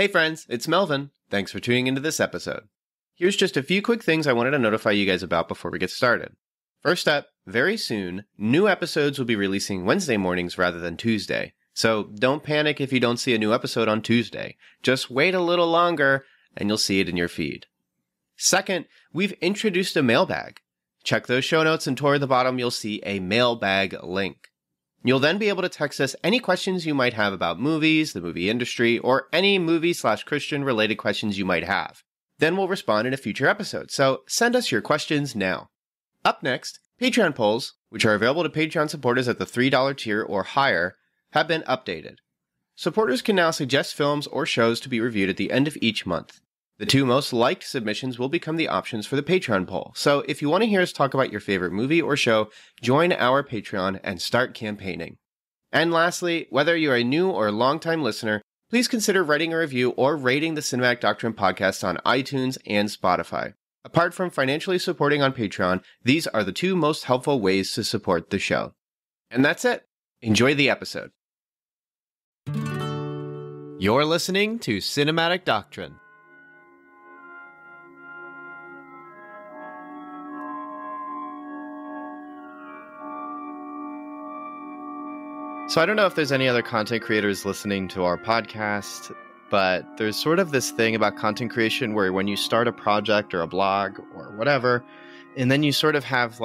Hey friends, it's Melvin. Thanks for tuning into this episode. Here's just a few quick things I wanted to notify you guys about before we get started. First up, very soon, new episodes will be releasing Wednesday mornings rather than Tuesday. So don't panic if you don't see a new episode on Tuesday. Just wait a little longer and you'll see it in your feed. Second, we've introduced a mailbag. Check those show notes and toward the bottom you'll see a mailbag link. You'll then be able to text us any questions you might have about movies, the movie industry, or any movie/Christian related questions you might have. Then we'll respond in a future episode, so send us your questions now. Up next, Patreon polls, which are available to Patreon supporters at the $3 tier or higher, have been updated. Supporters can now suggest films or shows to be reviewed at the end of each month. The two most liked submissions will become the options for the Patreon poll, so if you want to hear us talk about your favorite movie or show, join our Patreon and start campaigning. And lastly, whether you're a new or longtime listener, please consider writing a review or rating the Cinematic Doctrine podcast on iTunes and Spotify. Apart from financially supporting on Patreon, these are the two most helpful ways to support the show. And that's it. Enjoy the episode. You're listening to Cinematic Doctrine. So I don't know if there's any other content creators listening to our podcast, but there's sort of this thing about content creation where when you start a project or a blog or whatever, and then you sort of have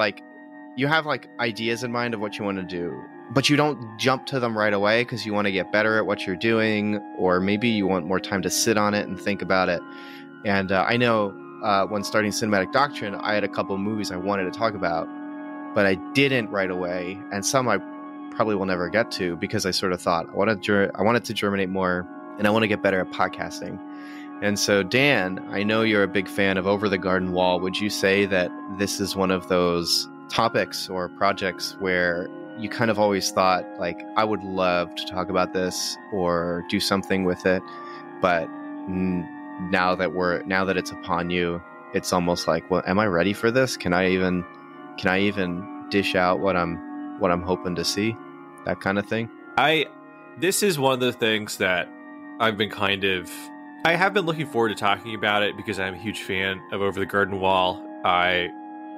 you have ideas in mind of what you want to do, but you don't jump to them right away because you want to get better at what you're doing, or maybe you want more time to sit on it and think about it. And I know when starting Cinematic Doctrine, I had a couple of movies I wanted to talk about, but I didn't right away, and some I probably will never get to because I sort of thought I wanted to germinate more and I want to get better at podcasting. And so Dan, I know you're a big fan of Over the Garden Wall. Would you say that this is one of those topics or projects where you kind of always thought I would love to talk about this or do something with it, but now that it's upon you, it's almost like, well, am I ready for this? Can I even dish out what I'm hoping to see? That kind of thing. This is one of the things that I have been looking forward to talking about it because I'm a huge fan of Over the Garden Wall. I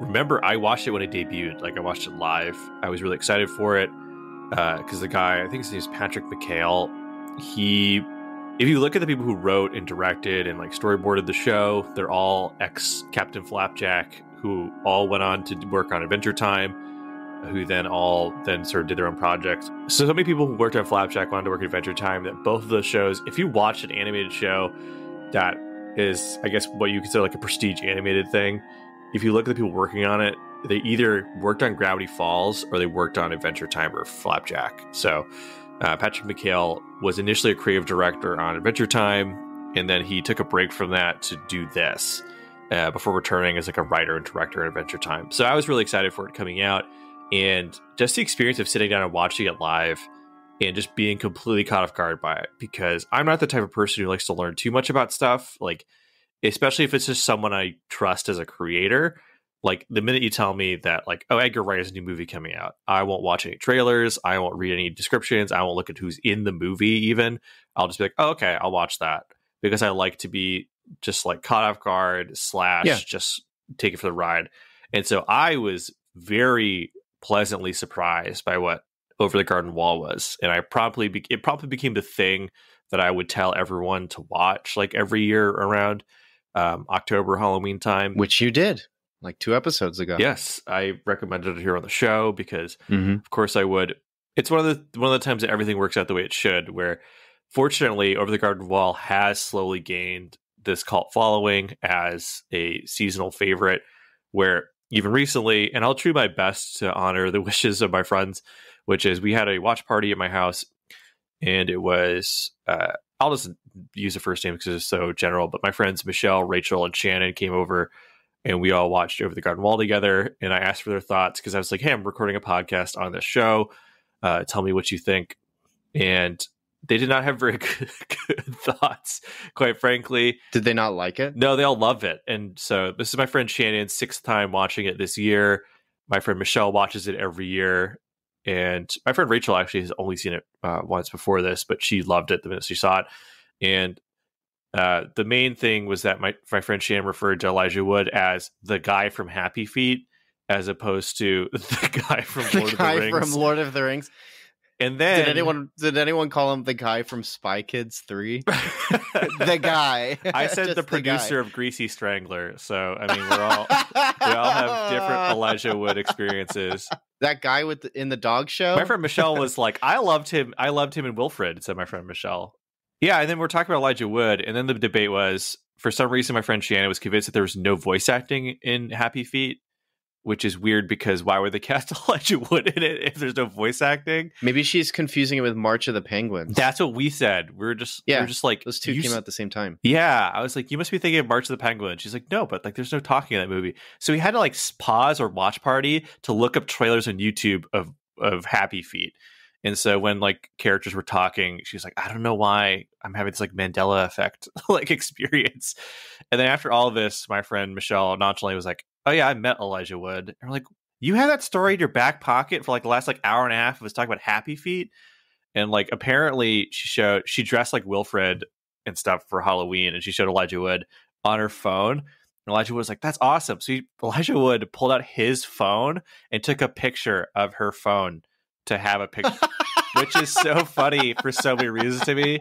remember I watched it when it debuted. I watched it live. I was really excited for it because the guy, I think his name is Patrick McHale. If you look at the people who wrote and directed and storyboarded the show, they're all ex-Captain Flapjack who all went on to work on Adventure Time, who then sort of did their own projects. So many people who worked on Flapjack wanted to work at Adventure Time that both of those shows, if you watch an animated show that is, I guess, what you consider a prestige animated thing, if you look at the people working on it, they either worked on Gravity Falls or they worked on Adventure Time or Flapjack. So Patrick McHale was initially a creative director on Adventure Time, and then he took a break from that to do this before returning as a writer and director at Adventure Time. So I was really excited for it coming out. And just the experience of sitting down and watching it live and just being completely caught off guard by it, because I'm not the type of person who likes to learn too much about stuff, especially if it's just someone I trust as a creator. The minute you tell me that, oh, Edgar Wright has a new movie coming out, I won't watch any trailers. I won't read any descriptions. I won't look at who's in the movie even. I'll just be oh, okay, I'll watch that, because I like to be just caught off guard / just take it for the ride. And so I was very pleasantly surprised by what Over the Garden Wall was, and it probably became the thing that I would tell everyone to watch every year around October, Halloween time, which you did 2 episodes ago. Yes, I recommended it here on the show because of course I would. It's one of the times that everything works out the way it should, where fortunately Over the Garden Wall has slowly gained this cult following as a seasonal favorite, where even recently, and I'll try my best to honor the wishes of my friends, which is we had a watch party at my house, and it was, I'll just use the first name because it's so general, but my friends Michelle, Rachel, and Shannon came over, and we all watched Over the Garden Wall together, and I asked for their thoughts because I was hey, I'm recording a podcast on this show. Tell me what you think. And they did not have very good thoughts, quite frankly. Did they not like it? No, they all love it. And so this is my friend Shannon's 6th time watching it this year. My friend Michelle watches it every year. And my friend Rachel actually has only seen it once before this, but she loved it the minute she saw it. And The main thing was that my friend Shannon referred to Elijah Wood as the guy from Happy Feet, as opposed to the guy from Lord of the Rings. From Lord of the Rings. And then did anyone call him the guy from Spy Kids 3? The guy. I said the producer of Greasy Strangler. So I mean, we all have different Elijah Wood experiences. That guy in the dog show. My friend Michelle was like, I loved him in Wilfred, said my friend Michelle. Yeah, and then we're talking about Elijah Wood, and then the debate was, for some reason, my friend Shannon was convinced that there was no voice acting in Happy Feet, which is weird because why would they cast Elijah Wood in it if there's no voice acting? Maybe she's confusing it with March of the Penguins. That's what we said. We were just like, those two came out at the same time. Yeah, I was like, you must be thinking of March of the Penguins. She's like, no, but like, there's no talking in that movie. So we had to like pause our watch party to look up trailers on YouTube of Happy Feet. And so when like characters were talking, she was like, I don't know why I'm having this like Mandela effect like experience. And then after all of this, my friend Michelle nonchalantly was like, oh yeah, I met Elijah Wood. And we're like, you had that story in your back pocket for like the last like hour and a half of us talking about Happy Feet. And like apparently she dressed like Wilfred and stuff for Halloween, and she showed Elijah Wood on her phone. And Elijah Wood was like, that's awesome. So Elijah Wood pulled out his phone and took a picture of her phone to have a picture, which is so funny for so many reasons to me.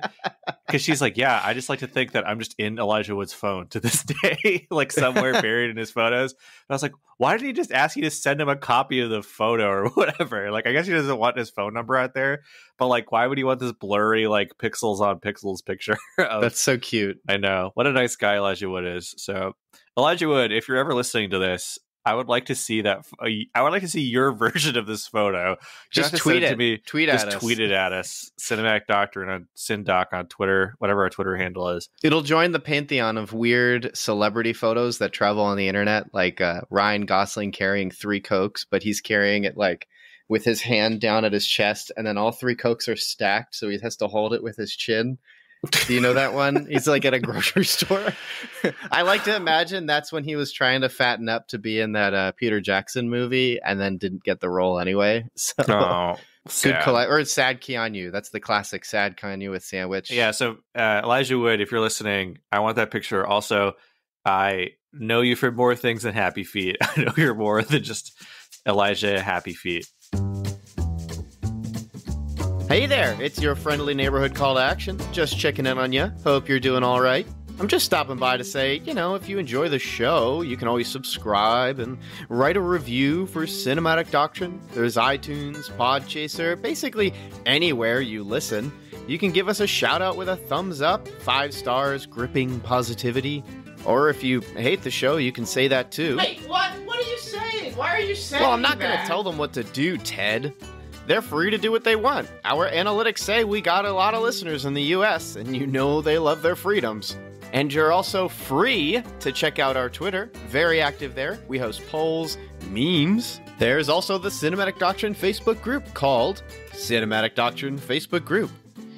Because she's like, yeah, I just like to think that I'm just in Elijah Wood's phone to this day, like somewhere buried in his photos. And I was like, why didn't he just ask you to send him a copy of the photo or whatever? Like, I guess he doesn't want his phone number out there, but like, why would he want this blurry, like pixels on pixels picture? That's so cute. I know. What a nice guy Elijah Wood is. So Elijah Wood, if you're ever listening to this, I would like to see that. I would like to see your version of this photo. Just tweet it to me. Tweet it at us. Cinematic Doctrine on CinDoc on Twitter, whatever our Twitter handle is. It'll join the pantheon of weird celebrity photos that travel on the internet, like Ryan Gosling carrying 3 Cokes, but he's carrying it like with his hand down at his chest, and then all 3 Cokes are stacked, so he has to hold it with his chin. Do you know that one? He's like at a grocery store. I like to imagine that's when he was trying to fatten up to be in that Peter Jackson movie, and then didn't get the role anyway. So good or sad Keanu. That's the classic sad Keanu with sandwich. Yeah. So Elijah Wood, if you're listening, I want that picture. Also, I know you for more things than Happy Feet. I know you're more than just Elijah Happy Feet. Hey there, it's your friendly neighborhood call to action. Just checking in on you. Hope you're doing all right. I'm just stopping by to say, if you enjoy the show, you can always subscribe and write a review for Cinematic Doctrine. There's iTunes, Podchaser, basically anywhere you listen. You can give us a shout out with a thumbs up, 5 stars, gripping positivity. Or if you hate the show, you can say that too. Wait, what? What are you saying? Why are you saying that? Well, I'm not going to tell them what to do, Ted. They're free to do what they want. Our analytics say we got a lot of listeners in the US, and they love their freedoms. And you're also free to check out our Twitter. Very active there. We host polls, memes. There's also the Cinematic Doctrine Facebook group called Cinematic Doctrine Facebook Group.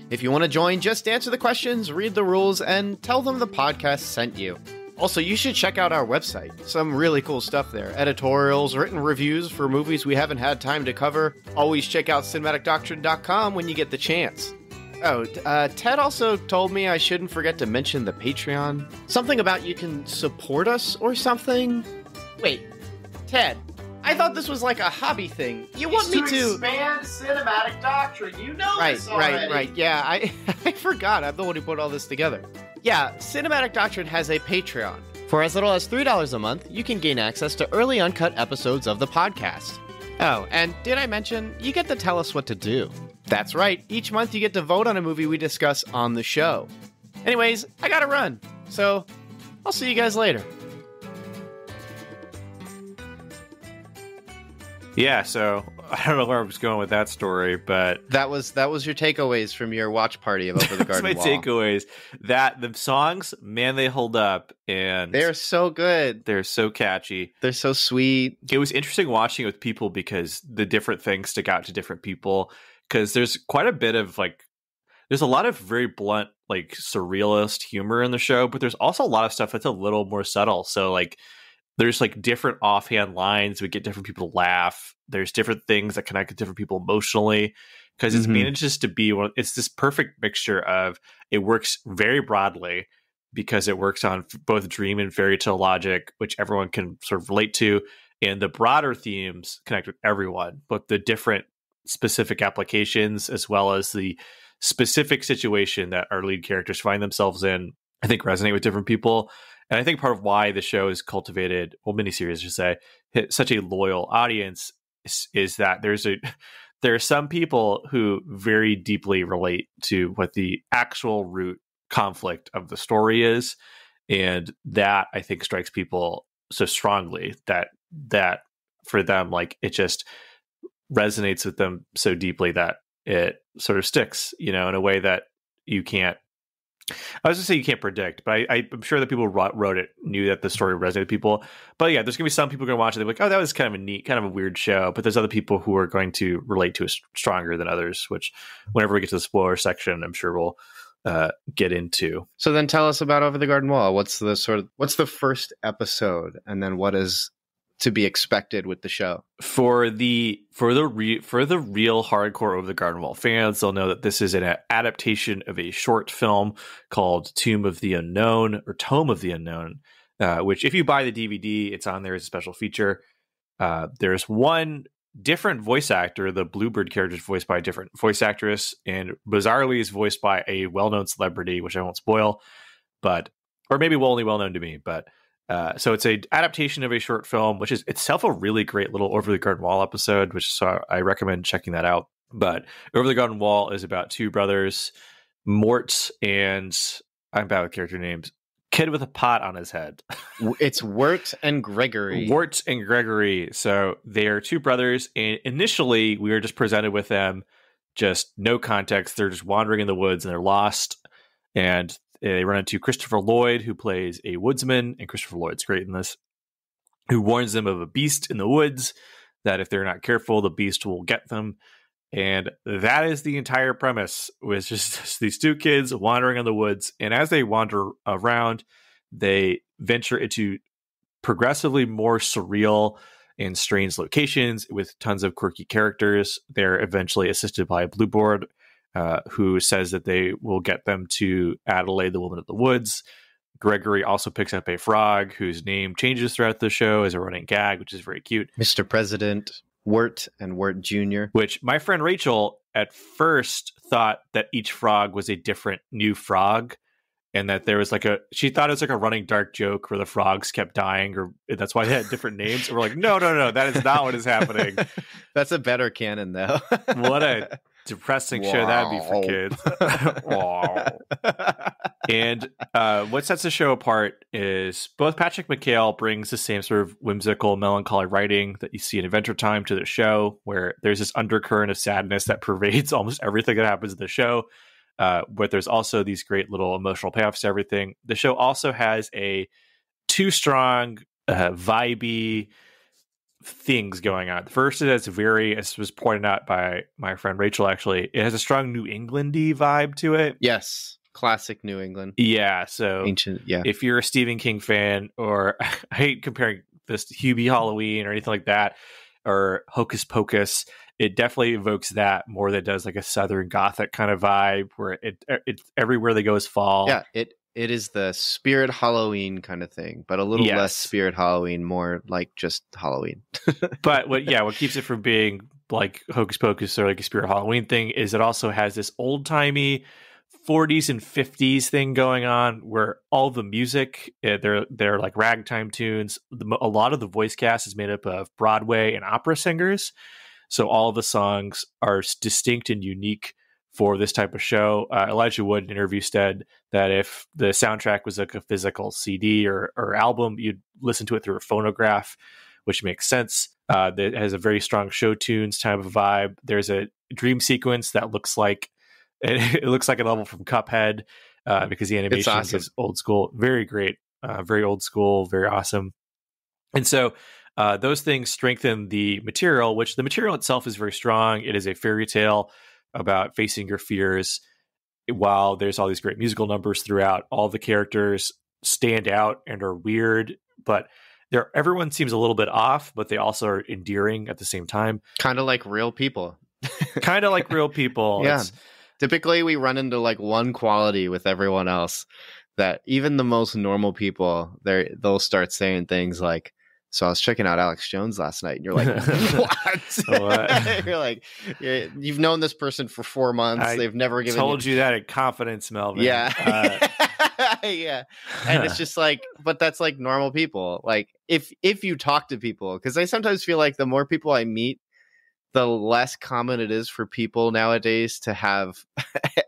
If you want to join, just answer the questions, read the rules, and tell them the podcast sent you. Also, you should check out our website. Some really cool stuff there. Editorials, written reviews for movies we haven't had time to cover. Always check out cinematicdoctrine.com when you get the chance. Oh, Ted also told me I shouldn't forget to mention the Patreon. Something about you can support us or something? Wait, Ted, I thought this was like a hobby thing. You want me to expand Cinematic Doctrine. You know this already. Right. Yeah, I forgot. I'm the one who put all this together. Yeah, Cinematic Doctrine has a Patreon. For as little as $3 a month, you can gain access to early uncut episodes of the podcast. Oh, and did I mention, you get to tell us what to do. That's right, each month you get to vote on a movie we discuss on the show. Anyways, I gotta run, so I'll see you guys later. Yeah, so I don't know where I was going with that story, but that was your takeaways from your watch party of Over the Garden Wall. My takeaways. That the songs, man, they hold up, and they're so good. They're so catchy. They're so sweet. It was interesting watching it with people because the different things stick out to different people. Because there's quite a bit of there's a lot of very blunt, like surrealist humor in the show, but there's also a lot of stuff that's a little more subtle. So there's different offhand lines. We get different people to laugh. There's different things that connect with different people emotionally because it manages to be it's this perfect mixture of it works very broadly, because it works on both dream and fairy tale logic, which everyone can sort of relate to. And the broader themes connect with everyone, but the different specific applications, as well as the specific situation that our lead characters find themselves in, I think resonate with different people. And I think part of why the show is cultivated, well, miniseries, I should say, hit such a loyal audience is that there are some people who very deeply relate to what the actual root conflict of the story is. And that, I think, strikes people so strongly that for them, like, it just resonates with them so deeply that it sort of sticks, in a way that you can't. I was going to say you can't predict, but I'm sure that people wrote it knew that the story resonated with people. But yeah, there's going to be some people going to watch it. They're like, oh, that was kind of a neat, kind of a weird show. But there's other people who are going to relate to it stronger than others, which whenever we get to the spoiler section, I'm sure we'll get into. So then tell us about Over the Garden Wall. What's the first episode? And then what is to be expected with the show? For the real hardcore Over the Garden Wall fans, they'll know that this is an adaptation of a short film called Tome of the Unknown, which if you buy the DVD, it's on there as a special feature. There's one different voice actor. The Bluebird character is voiced by a different voice actress, and bizarrely is voiced by a well-known celebrity, which I won't spoil, or maybe only well-known to me, but so it's a adaptation of a short film, which is itself a really great little Over the Garden Wall episode, so I recommend checking that out. But Over the Garden Wall is about two brothers, Mort and, I'm bad with character names, kid with a pot on his head. It's Wirt and Gregory. Wirt and Gregory. So they are two brothers, and initially we were just presented with them, just no context. They're just wandering in the woods and they're lost, and they run into Christopher Lloyd, who plays a woodsman, and Christopher Lloyd's great in this, who warns them of a beast in the woods, that if they're not careful, the beast will get them. And that is the entire premise, was just these two kids wandering in the woods. And as they wander around, they venture into progressively more surreal and strange locations with tons of quirky characters. They're eventually assisted by a Bluebird, who says that they will get them to Adelaide, the Woman of the Woods. Gregory also picks up a frog whose name changes throughout the show as a running gag, which is very cute. Mr. President, Wirt and Wirt Jr. Which my friend Rachel at first thought that each frog was a different new frog, and that there was she thought it was like a running dark joke where the frogs kept dying, or that's why they had different names. And we're like, no, that is not what is happening. That's a better canon, though. What a depressing show that'd be for kids. And what sets the show apart is both Patrick McHale brings the same sort of whimsical, melancholy writing that you see in Adventure Time to the show, where there's this undercurrent of sadness that pervades almost everything that happens in the show. But there's also these great little emotional payoffs to everything. The show also has two strong, vibey things going on. First, it has as was pointed out by my friend Rachel, actually, it has a strong New England-y vibe to it. Yes. Classic New England. Yeah. So ancient. Yeah. If you're a Stephen King fan, or I hate comparing this to Hubie Halloween or anything like that, or Hocus Pocus, it definitely evokes that more than it does like a Southern Gothic kind of vibe, where it everywhere they go is fall. Yeah. It is the Spirit Halloween kind of thing, but a little less Spirit Halloween, more like just Halloween. But what keeps it from being like Hocus Pocus or like a Spirit Halloween thing is it also has this old timey 40s and 50s thing going on, where all the music, they're like ragtime tunes. A lot of the voice cast is made up of Broadway and opera singers, so all of the songs are distinct and unique for this type of show. Elijah Wood in an interview said that if the soundtrack was like a physical CD or album, you'd listen to it through a phonograph, which makes sense. It has a very strong show tunes type of vibe. There's a dream sequence that looks like a level from Cuphead, because the animation is old school. Very great, very old school, very awesome. And so those things strengthen the material, which the material itself is very strong. It is a fairy tale about facing your fears, while there's all these great musical numbers throughout. All the characters stand out and are weird, but everyone seems a little bit off, but they also are endearing at the same time. Kind of like real people. Yeah. Typically, we run into like one quality with everyone else. that even the most normal people, they'll start saying things like, so I was checking out Alex Jones last night, and you're like, what? You're like, you've known this person for 4 months. They've never told you that in confidence, Melvin. Yeah. Yeah. And it's just like, but that's like normal people. Like if you talk to people, because I sometimes feel like the more people I meet, the less common it is for people nowadays to have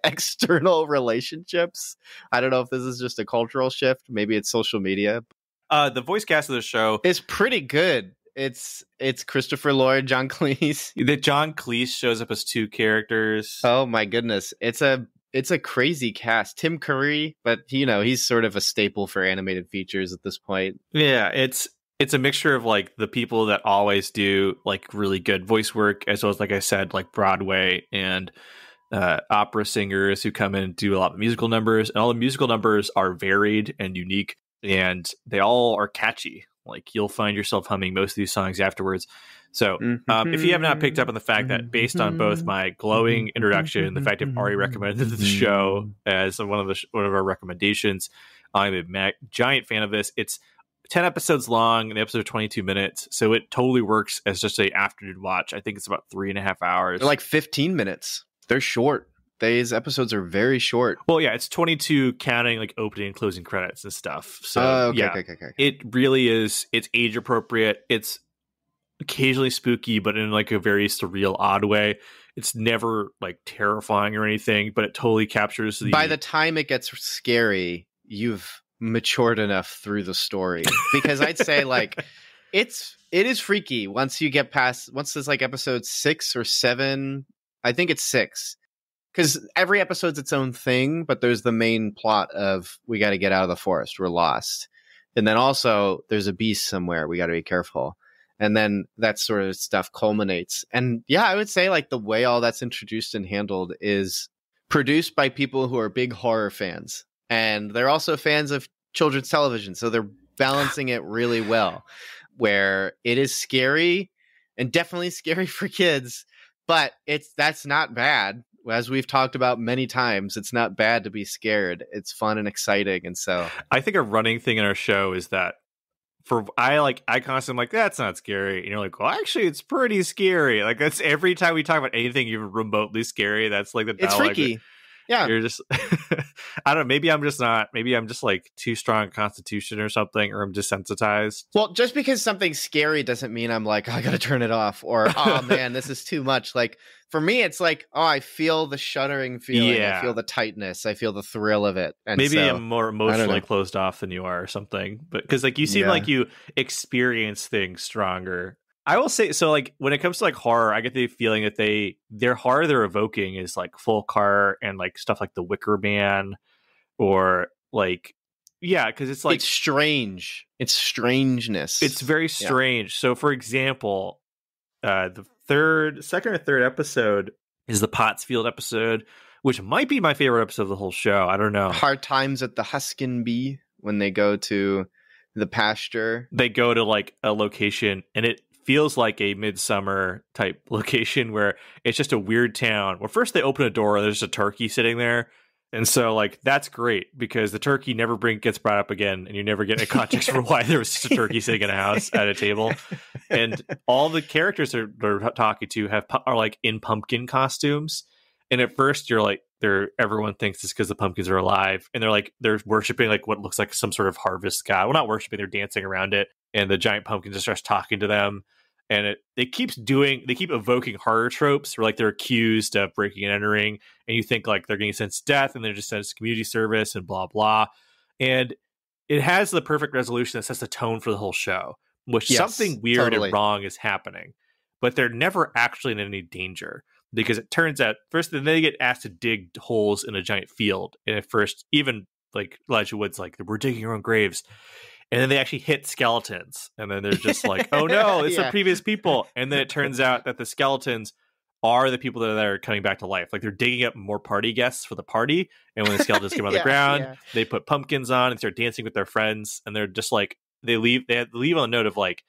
external relationships. I don't know if this is just a cultural shift. Maybe it's social media. The voice cast of the show is pretty good. It's Christopher Lloyd, John Cleese. That John Cleese shows up as 2 characters. Oh my goodness. It's a crazy cast. Tim Curry, but he's sort of a staple for animated features at this point. Yeah, it's a mixture of like the people that always do like really good voice work, as well as, like I said, like Broadway and opera singers who come in and do a lot of musical numbers. And all the musical numbers are varied and unique, and they all are catchy. Like you'll find yourself humming most of these songs afterwards. So if you have not picked up on the fact that based on both my glowing introduction, the fact I've already recommended the show as one of our recommendations, I'm a giant fan of this. It's 10 episodes long, and the episodes are 22 minutes. So it totally works as just a afternoon watch. I think it's about 3.5 hours. They're like 15 minutes. They're short. These episodes are very short. Well, yeah, it's 22 counting like opening and closing credits and stuff. So okay. It really is. It's age appropriate. It's occasionally spooky, but in like a very surreal, odd way. It's never like terrifying or anything, but it totally captures By the time it gets scary, you've matured enough through the story, because I'd say like it is freaky once there's like episode 6 or 7. I think it's 6. Because every episode's its own thing, but there's the main plot of we got to get out of the forest. We're lost. And then also there's a beast somewhere. We got to be careful. And then that sort of stuff culminates. And yeah, I would say like the way all that's introduced and handled is produced by people who are big horror fans. And they're also fans of children's television. So they're balancing it really well, where it is scary and definitely scary for kids, but that's not bad. As we've talked about many times, it's not bad to be scared. It's fun and exciting. And so I think a running thing in our show is that I constantly am like, that's not scary. And you're like, well, actually, it's pretty scary. Like that's every time we talk about anything even remotely scary, that's like the dialogue. It's freaky. Yeah. You're just, I don't know. Maybe I'm just like too strong constitution or something, or I'm desensitized. Well, just because something's scary doesn't mean I'm like, I got to turn it off, or, oh man, this is too much. Like for me, it's like, oh, I feel the shuddering feeling. Yeah. I feel the tightness. I feel the thrill of it. And maybe I'm more emotionally closed off than you are or something, but because like you seem like you experience things stronger. I will say, so like when it comes to like horror, I get the feeling that their horror they're evoking is like Folk Horror and like stuff like The Wicker Man, or like, yeah, because it's like it's strange. It's strangeness. It's very strange. So for example, the second or third episode is the Pottsfield episode, which might be my favorite episode of the whole show. I don't know. Hard Times at the Huskin Bee, when they go to the pasture. They go to like a location, and it feels like a Midsummer type location where it's just a weird town. Well, first they open a door, there's just a turkey sitting there. And so like that's great because the turkey never gets brought up again, and you never get a context for why there was just a turkey sitting in a house at a table. And all the characters they're talking to are like in pumpkin costumes. And at first you're like, everyone thinks it's because the pumpkins are alive, and they're worshiping like what looks like some sort of harvest god. Well, not worshiping, they're dancing around it, and the giant pumpkin just starts talking to them. And they keep evoking horror tropes where like they're accused of breaking and entering, and you think like they're getting sentenced to death, and they're just sentenced to community service and blah blah. And it has the perfect resolution that sets the tone for the whole show, which something weird and wrong is happening, but they're never actually in any danger. Because it turns out, first, then they get asked to dig holes in a giant field. And at first, even like Elijah Wood's like, we're digging our own graves. And then they actually hit skeletons. And then they're just like, oh no, it's the previous people. And then it turns out that the skeletons are the people that are coming back to life. Like they're digging up more party guests for the party. And when the skeletons come out of the ground, they put pumpkins on and start dancing with their friends. And they're just like, they have to leave on a note of like,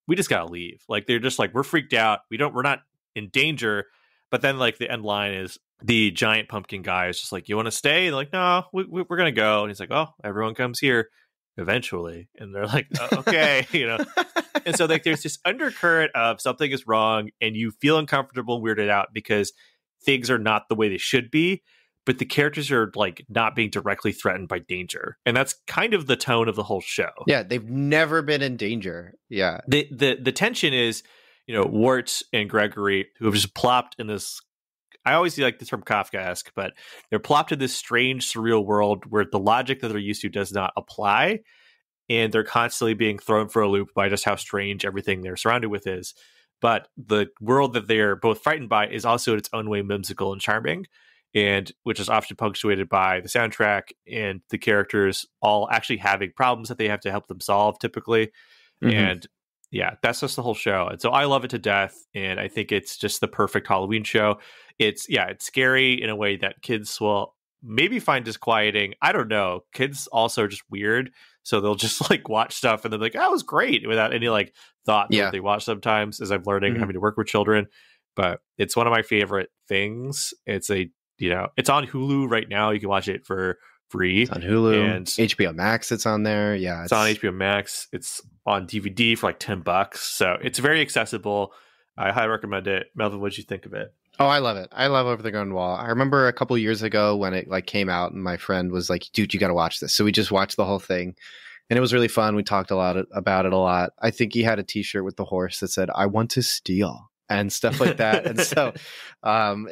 we just got to leave. Like, they're just like, we're freaked out. We're not in danger. But then like the end line is the giant pumpkin guy is just like, you want to stay? And they're like, no, we're going to go. And he's like, oh, everyone comes here eventually. And they're like, oh, okay, And so like there's this undercurrent of something is wrong and you feel uncomfortable and weirded out because things are not the way they should be. But the characters are like not being directly threatened by danger. And that's kind of the tone of the whole show. Yeah, they've never been in danger. Yeah. The tension is, Wart and Gregory, who have just plopped in this, I always like the term Kafkaesque, but they're plopped in this strange, surreal world where the logic that they're used to does not apply. And they're constantly being thrown for a loop by just how strange everything they're surrounded with is. But the world that they're both frightened by is also in its own way whimsical and charming. And which is often punctuated by the soundtrack and the characters all actually having problems that they have to help them solve typically. Mm-hmm. And yeah, that's just the whole show. And so I love it to death. And I think it's just the perfect Halloween show. It's scary in a way that kids will maybe find disquieting. I don't know. Kids also are just weird. So they'll just like watch stuff and they're like, that was great without any like thought that they watch sometimes as I'm learning having to work with children. But it's one of my favorite things. It's it's on Hulu right now. You can watch it for free. It's on Hulu and HBO Max. It's on there. Yeah, it's on HBO Max. It's on DVD for like $10. So it's very accessible. I highly recommend it. Melvin, what did you think of it? Oh, I love it. I love Over the Garden Wall. I remember a couple years ago when it like came out, and my friend was like, "Dude, you got to watch this." So we just watched the whole thing, and it was really fun. We talked about it a lot. I think he had a T-shirt with the horse that said, "I want to steal." And stuff like that. And so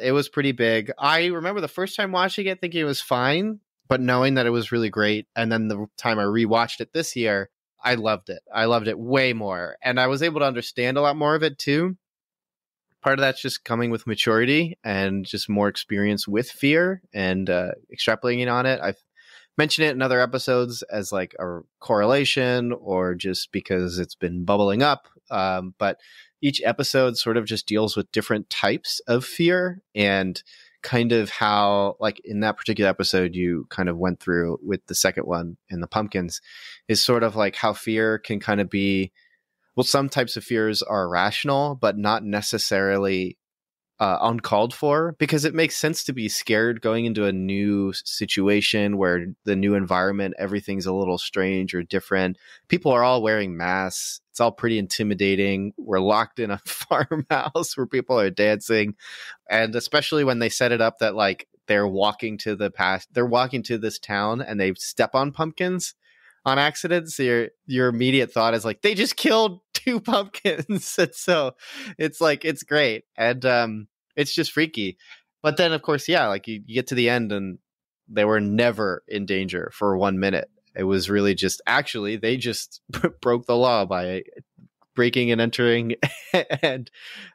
it was pretty big. I remember the first time watching it thinking it was fine, but knowing that it was really great. And then the time I rewatched it this year, I loved it. I loved it way more. And I was able to understand a lot more of it too. Part of that's just coming with maturity and just more experience with fear and extrapolating on it. I've mentioned it in other episodes as like a correlation or just because it's been bubbling up. But each episode sort of just deals with different types of fear and kind of how, like in that particular episode you kind of went through with the second one in the pumpkins, is sort of like how fear can kind of be, well, some types of fears are irrational, but not necessarily uncalled for, because it makes sense to be scared going into a new situation where the new environment, everything's a little strange or different. People are all wearing masks. It's all pretty intimidating. We're locked in a farmhouse where people are dancing. And especially when they set it up that like they're walking to this town and they step on pumpkins on accident. So your immediate thought is like, they just killed 2 pumpkins. And so it's like, it's great. And it's just freaky. But then of course, yeah, like you get to the end and they were never in danger for 1 minute. It was really just, actually, they just broke the law by breaking and entering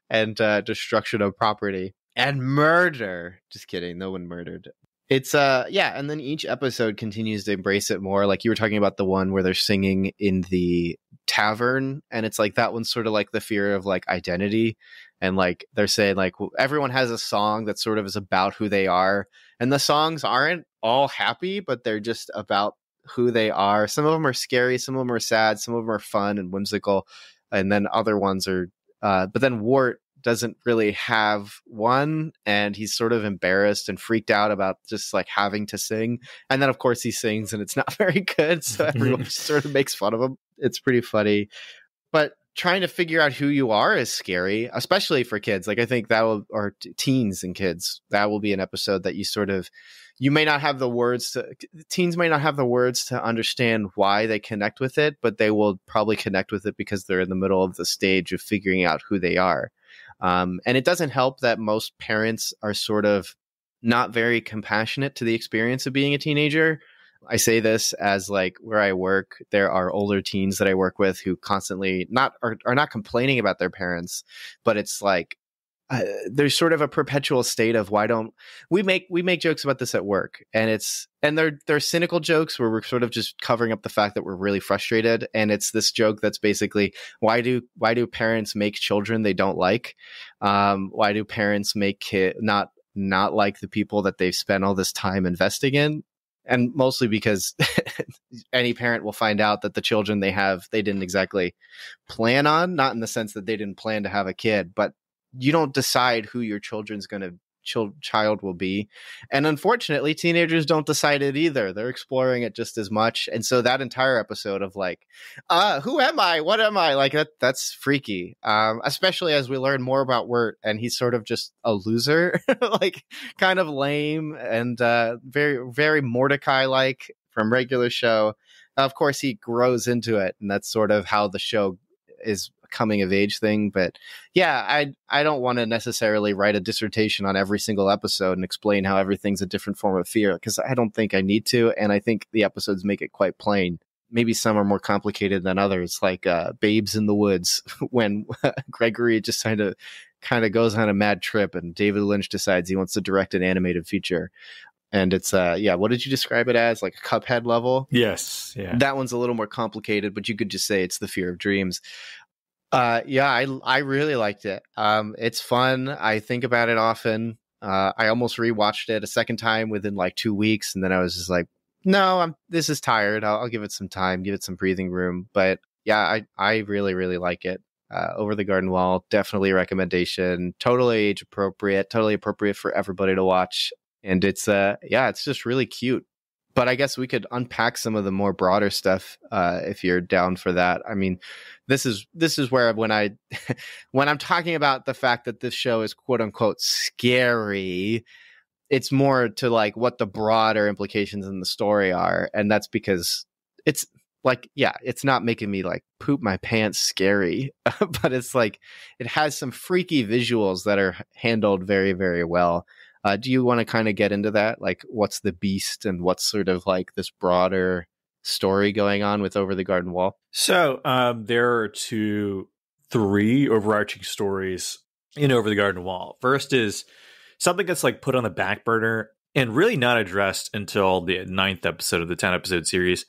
and destruction of property and murder. Just kidding. No one murdered. It's and then each episode continues to embrace it more. Like you were talking about the one where they're singing in the tavern, and it's like that one's sort of like the fear of like identity, and like they're saying like everyone has a song that sort of is about who they are, and the songs aren't all happy, but they're just about who they are. Some of them are scary, some of them are sad, some of them are fun and whimsical, and then other ones are but then Wart doesn't really have one, and he's sort of embarrassed and freaked out about just like having to sing, and then of course he sings and it's not very good, so everyone just sort of makes fun of him. It's pretty funny, but trying to figure out who you are is scary, especially for kids. Like I think that will, or teens and kids, that will be an episode that you may not have the words to, teens may not have the words to understand why they connect with it, but they will probably connect with it because they're in the middle of the stage of figuring out who they are. And it doesn't help that most parents are sort of not very compassionate to the experience of being a teenager. I say this as like where I work, there are older teens that I work with who constantly are not complaining about their parents, but it's like there's sort of a perpetual state of why don't we make jokes about this at work, and they're cynical jokes where we're sort of just covering up the fact that we're really frustrated, and it's this joke that's basically why do parents make children they don't like? Why do parents make not like the people that they've spent all this time investing in? And mostly because any parent will find out that the children they have, they didn't exactly plan on, not in the sense that they didn't plan to have a kid, but you don't decide who your child will be. And unfortunately, teenagers don't decide it either. They're exploring it just as much. And so that entire episode of like, who am I? What am I? Like that's freaky. Especially as we learn more about Wirt, and he's sort of just a loser, like kind of lame and very, very Mordecai-like from regular show. Of course, he grows into it, and that's sort of how the show is a coming of age thing. But yeah, I don't want to necessarily write a dissertation on every single episode and explain how everything's a different form of fear, because I don't think I need to, and I think the episodes make it quite plain. Maybe some are more complicated than others, like Babes in the Woods, when Gregory just kind of goes on a mad trip, and David Lynch decides he wants to direct an animated feature. And it's, what did you describe it as? Like a Cuphead level? Yes. Yeah. That one's a little more complicated, but you could just say it's the fear of dreams. I really liked it. It's fun. I think about it often. I almost rewatched it a second time within like 2 weeks. And then I was just like, no, this is tired. I'll give it some time, give it some breathing room. But yeah, I really, really like it. Over the Garden Wall, definitely a recommendation. Totally age appropriate, totally appropriate for everybody to watch. And it's it's just really cute. But I guess we could unpack some of the more broader stuff if you're down for that. I mean, this is where when I'm talking about the fact that this show is quote unquote scary, it's more to like what the broader implications in the story are. And that's because it's like, it's not making me like poop my pants scary, but it's like it has some freaky visuals that are handled very, very well. Do you want to kind of get into that? Like, what's the beast and what's sort of like this broader story going on with Over the Garden Wall? So there are three overarching stories in Over the Garden Wall. First is something that's like put on the back burner and really not addressed until the 9th episode of the 10-episode series,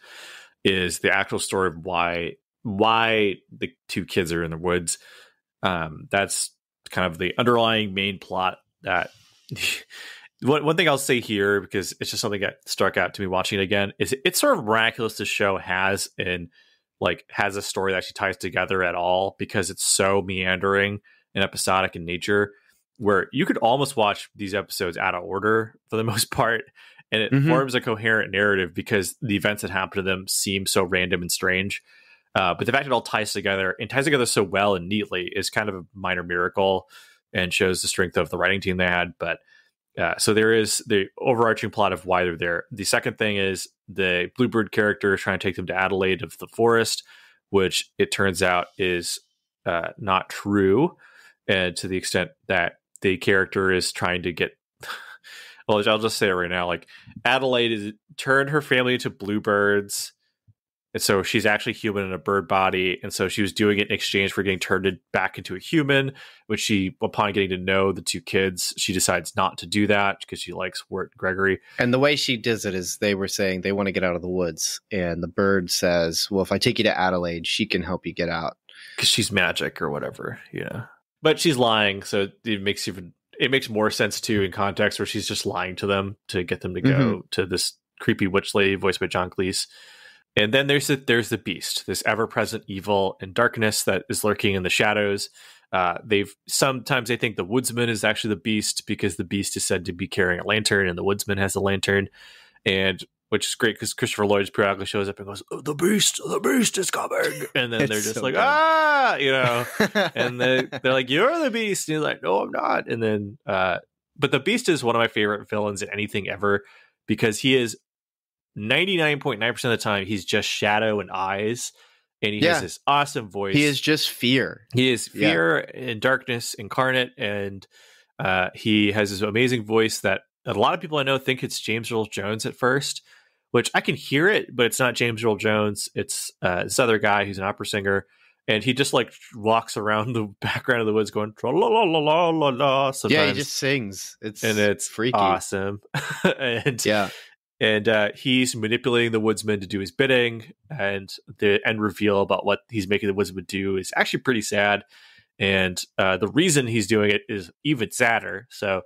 is the actual story of why the two kids are in the woods. That's kind of the underlying main plot. That one thing I'll say here, because it's just something that struck out to me watching it again, is it's sort of miraculous the show has a story that actually ties together at all, because it's so meandering and episodic in nature, where you could almost watch these episodes out of order for the most part, and it forms a coherent narrative because the events that happen to them seem so random and strange. But the fact it all ties together so well and neatly is kind of a minor miracle, and shows the strength of the writing team they had. But so there is the overarching plot of why they're there. The second thing is the Bluebird character is trying to take them to Adelaide of the Forest, which it turns out is not true, and to the extent that the character is trying to get well, I'll just say it right now, like Adelaide is turned her family into bluebirds. And so she's actually human in a bird body. And so she was doing it in exchange for getting turned back into a human, which she, upon getting to know the two kids, she decides not to do that because she likes Wirt Gregory. And the way she does it is they were saying they want to get out of the woods. And the bird says, well, if I take you to Adelaide, she can help you get out. Because she's magic or whatever. Yeah. But she's lying. So it makes more sense too in context, where she's just lying to them to get them to go to this creepy witch lady voiced by John Cleese. And then there's the beast, this ever-present evil and darkness that is lurking in the shadows. Sometimes they think the woodsman is actually the beast, because the beast is said to be carrying a lantern and the woodsman has a lantern, and which is great because Christopher Lloyd periodically shows up and goes, oh, the beast is coming, and then they're just so like, good. And they're like, you're the beast, and he's like, no, I'm not. And then but the beast is one of my favorite villains in anything ever, because he is 99.9% of the time he's just shadow and eyes, and he has this awesome voice. He is just fear. He is fear and darkness incarnate, and he has this amazing voice that a lot of people I know think it's James Earl Jones at first, which I can hear it, but it's not James Earl Jones. It's this other guy who's an opera singer, and he just like walks around the background of the woods going tra la la la la la la. Yeah, he just sings. It's freaky, awesome, and he's manipulating the woodsman to do his bidding, and the end reveal about what he's making the woodsman do is actually pretty sad. And the reason he's doing it is even sadder. So,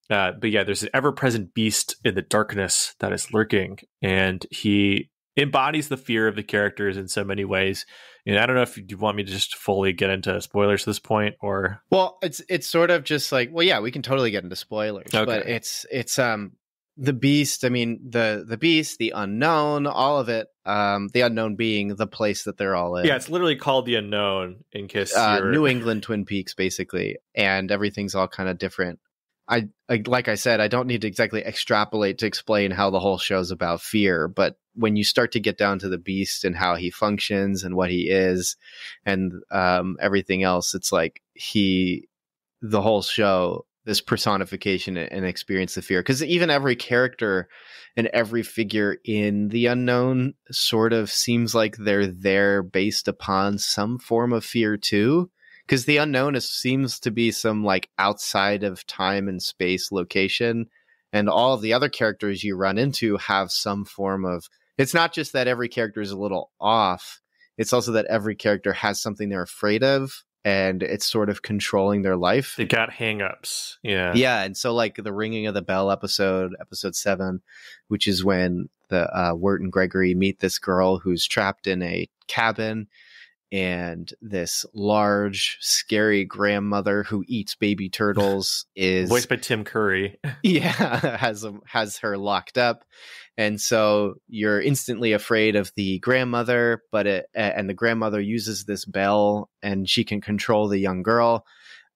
but yeah, there's an ever-present beast in the darkness that is lurking, and he embodies the fear of the characters in so many ways. And I don't know if you want me to just fully get into spoilers at this point, or well, it's sort of just like, well, yeah, we can totally get into spoilers, okay. But it's the beast. I mean, the beast, the unknown, all of it. The unknown being the place that they're all in. Yeah, it's literally called the unknown in case New England Twin Peaks, basically, and everything's all kind of different. I like I said, I don't need to exactly extrapolate to explain how the whole show's about fear, but when you start to get down to the beast and how he functions and what he is and everything else, it's like the whole show, this personification and experience the fear. Because even every character and every figure in the unknown sort of seems like they're there based upon some form of fear too. Because the unknown seems to be some like outside of time and space location. And all of the other characters you run into have some form of, it's not just that every character is a little off. It's also that every character has something they're afraid of. And it's sort of controlling their life. They got hang-ups. Yeah. Yeah. And so like the ringing of the bell episode 7, which is when the Wirt and Gregory meet this girl who's trapped in a cabin. And this large, scary grandmother who eats baby turtles is voiced by Tim Curry. Yeah, has her locked up, and so you're instantly afraid of the grandmother. And the grandmother uses this bell, and she can control the young girl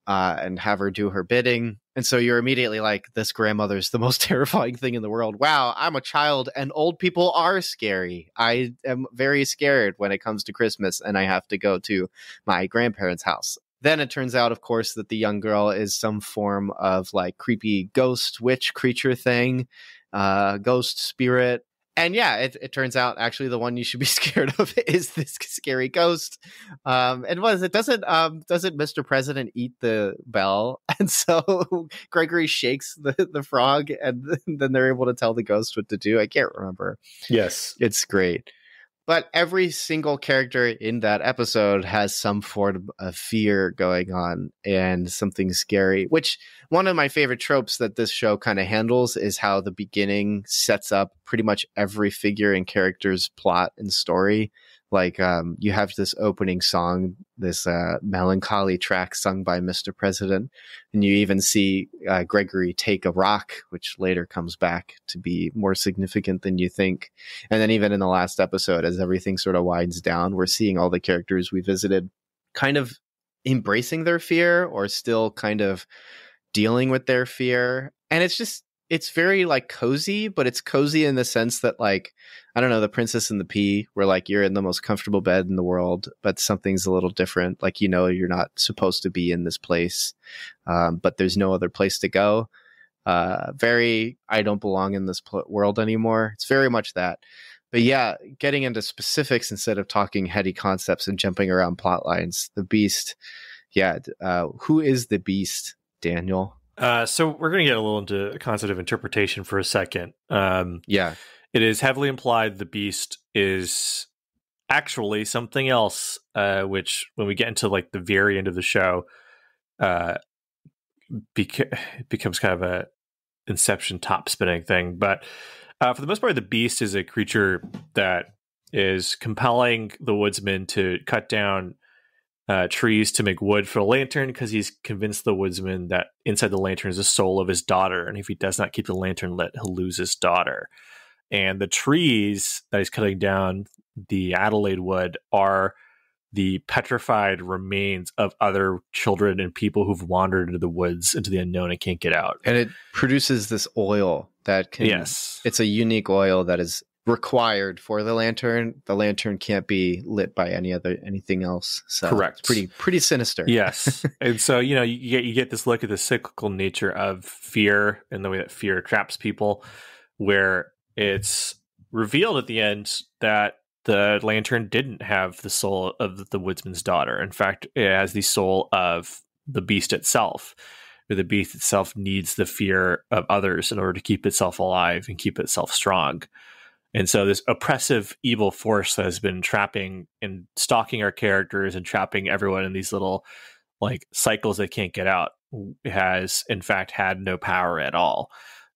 and have her do her bidding. And so you're immediately like, this grandmother's the most terrifying thing in the world. Wow, I'm a child and old people are scary. I am very scared when it comes to Christmas and I have to go to my grandparents' house. Then it turns out, of course, that the young girl is some form of like creepy ghost witch creature thing, ghost spirit. And yeah, it turns out actually the one you should be scared of is this scary ghost. And doesn't Mr. President eat the bell? And so Gregory shakes the frog, and then they're able to tell the ghost what to do. I can't remember. Yes, it's great. But every single character in that episode has some form of fear going on and something scary, which one of my favorite tropes that this show kind of handles is how the beginning sets up pretty much every figure and character's plot and story. Like you have this opening song, this melancholy track sung by Mr. President. And you even see Gregory take a rock, which later comes back to be more significant than you think. And then even in the last episode, as everything sort of winds down, we're seeing all the characters we visited kind of embracing their fear or still kind of dealing with their fear. And it's very like cozy, but it's cozy in the sense that like, I don't know, The Princess and the Pea, where like you're in the most comfortable bed in the world, but something's a little different. Like, you know, you're not supposed to be in this place, but there's no other place to go. Very, I don't belong in this world anymore. It's very much that. But yeah, getting into specifics instead of talking heady concepts and jumping around plot lines, the Beast. Yeah. Who is the Beast, Daniel? So we're going to get a little into the concept of interpretation for a second. Yeah. It is heavily implied the Beast is actually something else, which when we get into like the very end of the show, becomes kind of a Inception top spinning thing. But for the most part, the Beast is a creature that is compelling the woodsman to cut down trees to make wood for a lantern because he's convinced the woodsman that inside the lantern is the soul of his daughter. And if he does not keep the lantern lit, he'll lose his daughter. And the trees that he's cutting down, the Adelaide wood, are the petrified remains of other children and people who've wandered into the woods, into the unknown, and can't get out. And it produces this oil that can, yes, it's a unique oil that is required for the lantern. The lantern can't be lit by anything else. So correct. It's pretty sinister. Yes. And so, you know, you get this look at the cyclical nature of fear and the way that fear traps people, where it's revealed at the end that the lantern didn't have the soul of the woodsman's daughter. In fact, it has the soul of the beast itself. The beast itself needs the fear of others in order to keep itself alive and keep itself strong. And so this oppressive evil force that has been trapping and stalking our characters and trapping everyone in these little like cycles they can't get out has in fact had no power at all.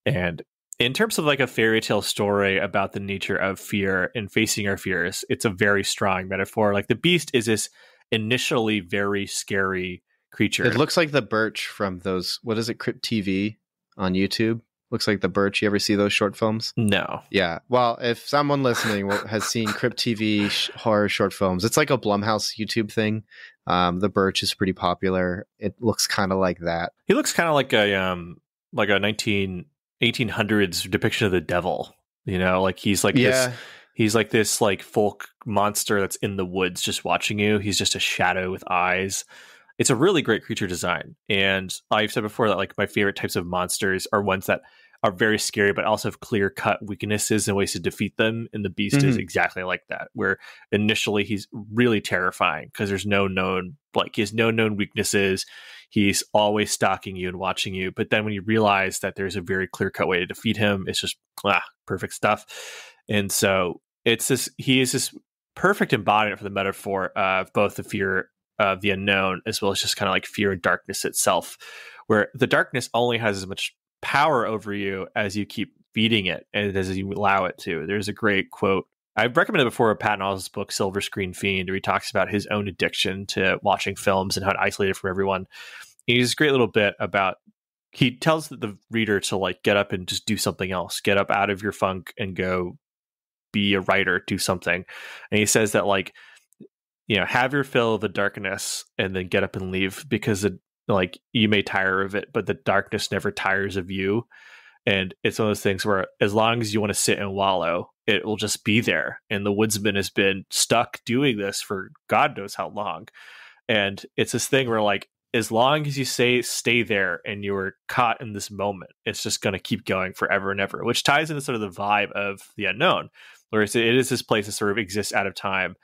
And in terms of like a fairy tale story about the nature of fear and facing our fears, it's a very strong metaphor. Like the beast is this initially very scary creature. It looks like the Birch from those, what is it, Crypt TV on YouTube? Looks like the Birch. You ever see those short films? No. Yeah. Well, if someone listening has seen Crypt TV horror short films, it's like a Blumhouse YouTube thing. The Birch is pretty popular. It looks kind of like that. He looks kind of like a 1800s depiction of the devil. You know, like he's like this. He's like this like folk monster that's in the woods just watching you. He's just a shadow with eyes. It's a really great creature design. And I've said before that like my favorite types of monsters are ones that are very scary, but also have clear-cut weaknesses and ways to defeat them. And the beast is exactly like that, where initially he's really terrifying because there's no known, like he has no known weaknesses. He's always stalking you and watching you. But then when you realize that there's a very clear-cut way to defeat him, it's just perfect stuff. And so he is this perfect embodiment for the metaphor of both the fear of the unknown as well as just kind of like fear and darkness itself, where the darkness only has as much power over you as you keep feeding it and as you allow it to. There's a great quote I've recommended before, Patton Oswalt's book Silver Screen Fiend, where he talks about his own addiction to watching films and how it isolated from everyone. He has a great little bit about, he tells the reader to like get up and just do something else, get up out of your funk and go be a writer, do something. And he says that like, you know, have your fill of the darkness and then get up and leave, because like you may tire of it, but the darkness never tires of you. And it's one of those things where as long as you want to sit and wallow, it will just be there. And the woodsman has been stuck doing this for God knows how long. And it's this thing where like, as long as you stay there and you're caught in this moment, it's just going to keep going forever and ever, which ties into sort of the vibe of the unknown, where it is this place that sort of exists out of time.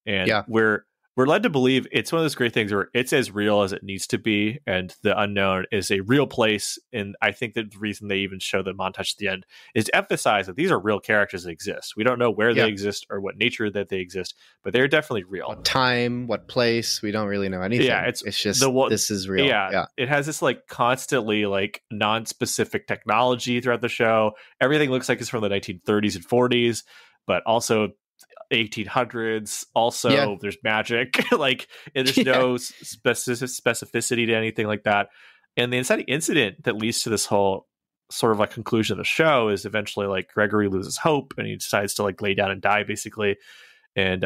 And we're led to believe it's one of those great things where it's as real as it needs to be, and the unknown is a real place. And I think that the reason they even show the montage at the end is to emphasize that these are real characters that exist. We don't know where they exist or what nature that they exist, but they're definitely real. What time, what place, we don't really know anything. Yeah, it's just this is real. Yeah, it has this like constantly like non-specific technology throughout the show. Everything looks like it's from the 1930s and 40s, but also 1800s. Also, there's magic. Like, and there's no specificity to anything like that. And the inciting incident that leads to this whole sort of like conclusion of the show is eventually like Gregory loses hope and he decides to like lay down and die, basically. And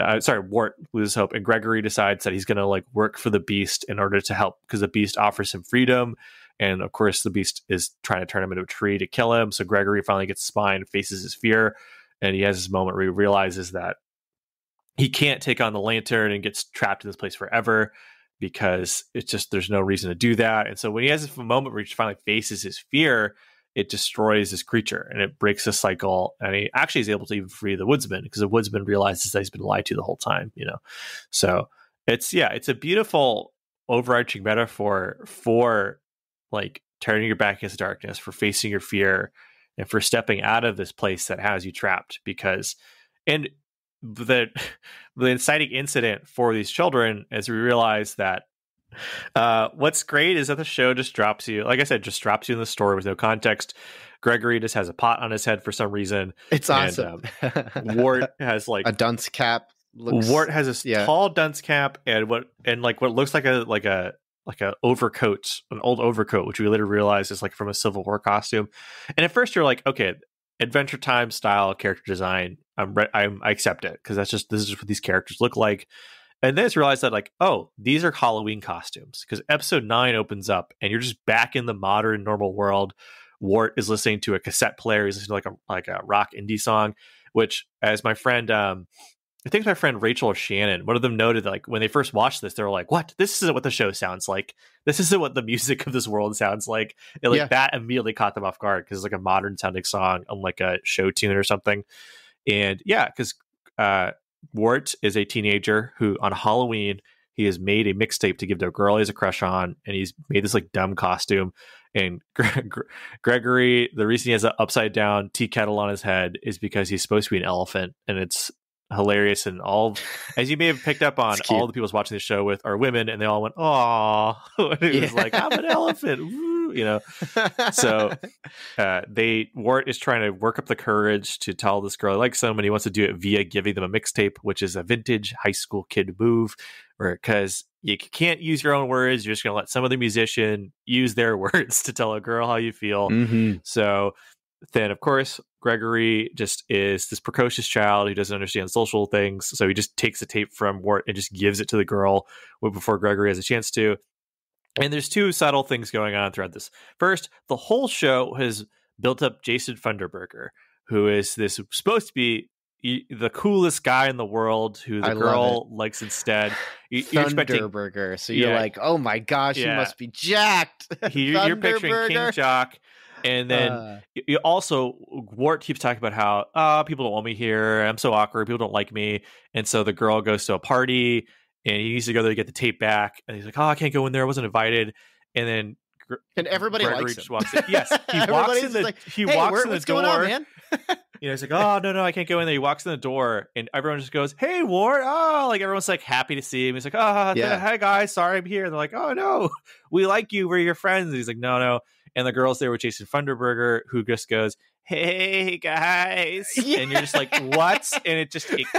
Wart loses hope, and Gregory decides that he's going to like work for the beast in order to help, because the beast offers him freedom. And of course, the beast is trying to turn him into a tree to kill him. So Gregory finally gets spine, faces his fear, and he has this moment where he realizes that he can't take on the lantern and gets trapped in this place forever, because it's just, there's no reason to do that. And so when he has this moment where he finally faces his fear, it destroys this creature and it breaks the cycle. And he actually is able to even free the woodsman, because the woodsman realizes that he's been lied to the whole time, you know? So it's a beautiful overarching metaphor for like turning your back against darkness, for facing your fear, and for stepping out of this place that has you trapped. Because, and the inciting incident for these children, as we realize that what's great is that the show just drops you, like I said, just drops you in the story with no context. Gregory just has a pot on his head for some reason. It's awesome. Wart has like a dunce cap. Wart has this tall dunce cap and what looks like a overcoat, an old overcoat, which we later realize is like from a Civil War costume. And at first you're like, okay, Adventure Time style character design, I accept it, because this is what these characters look like. And then it's realized that like, oh, these are Halloween costumes, because episode 9 opens up and you're just back in the modern normal world. Wart is listening to a cassette player. He's listening to like a rock indie song, which, as my friend, I think my friend Rachel or Shannon, one of them noted that like when they first watched this, they were like, what? This isn't what the show sounds like. This isn't what the music of this world sounds like. And that immediately caught them off guard, because it's like a modern sounding song on like a show tune or something. And because Wart is a teenager who on Halloween, he has made a mixtape to give to a girl he has a crush on, and he's made this like dumb costume. And Gregory, the reason he has an upside down tea kettle on his head is because he's supposed to be an elephant, and it's hilarious, and all, as you may have picked up on, all the people watching the show with are women, and they all went, "Aw." It was like, I'm an elephant. Woo, you know. So Wart is trying to work up the courage to tell this girl he likes them, and he wants to do it via giving them a mixtape, which is a vintage high school kid move, because you can't use your own words. You're just going to let some other musician use their words to tell a girl how you feel. So then, of course, Gregory just is this precocious child who doesn't understand social things. So he just takes the tape from Wart and just gives it to the girl before Gregory has a chance to. And there's two subtle things going on throughout this. First, the whole show has built up Jason Funderburker, who is this supposed to be the coolest guy in the world, who the girl likes instead. You're expecting Burger, so you're like, oh my gosh, he must be jacked. You're picturing King Jock, and then you also, Wart keeps talking about how people don't want me here. I'm so awkward. People don't like me, and so the girl goes to a party, and he needs to go there to get the tape back, and he's like, I can't go in there. I wasn't invited, and then. And everybody Gregory likes him. Just walks in. Yes, he walks in the like, he walks in the what's door. Going on, man? He's like, oh no, I can't go in there. He walks in the door, and everyone just goes, "Hey, Wart!" Oh, like everyone's like happy to see him. He's like, hi guys, sorry I'm here. And they're like, oh no, we like you. We're your friends. And he's like, no. And the girl's there with Jason Funderburker, who just goes, hey guys, and you're just like, what? And it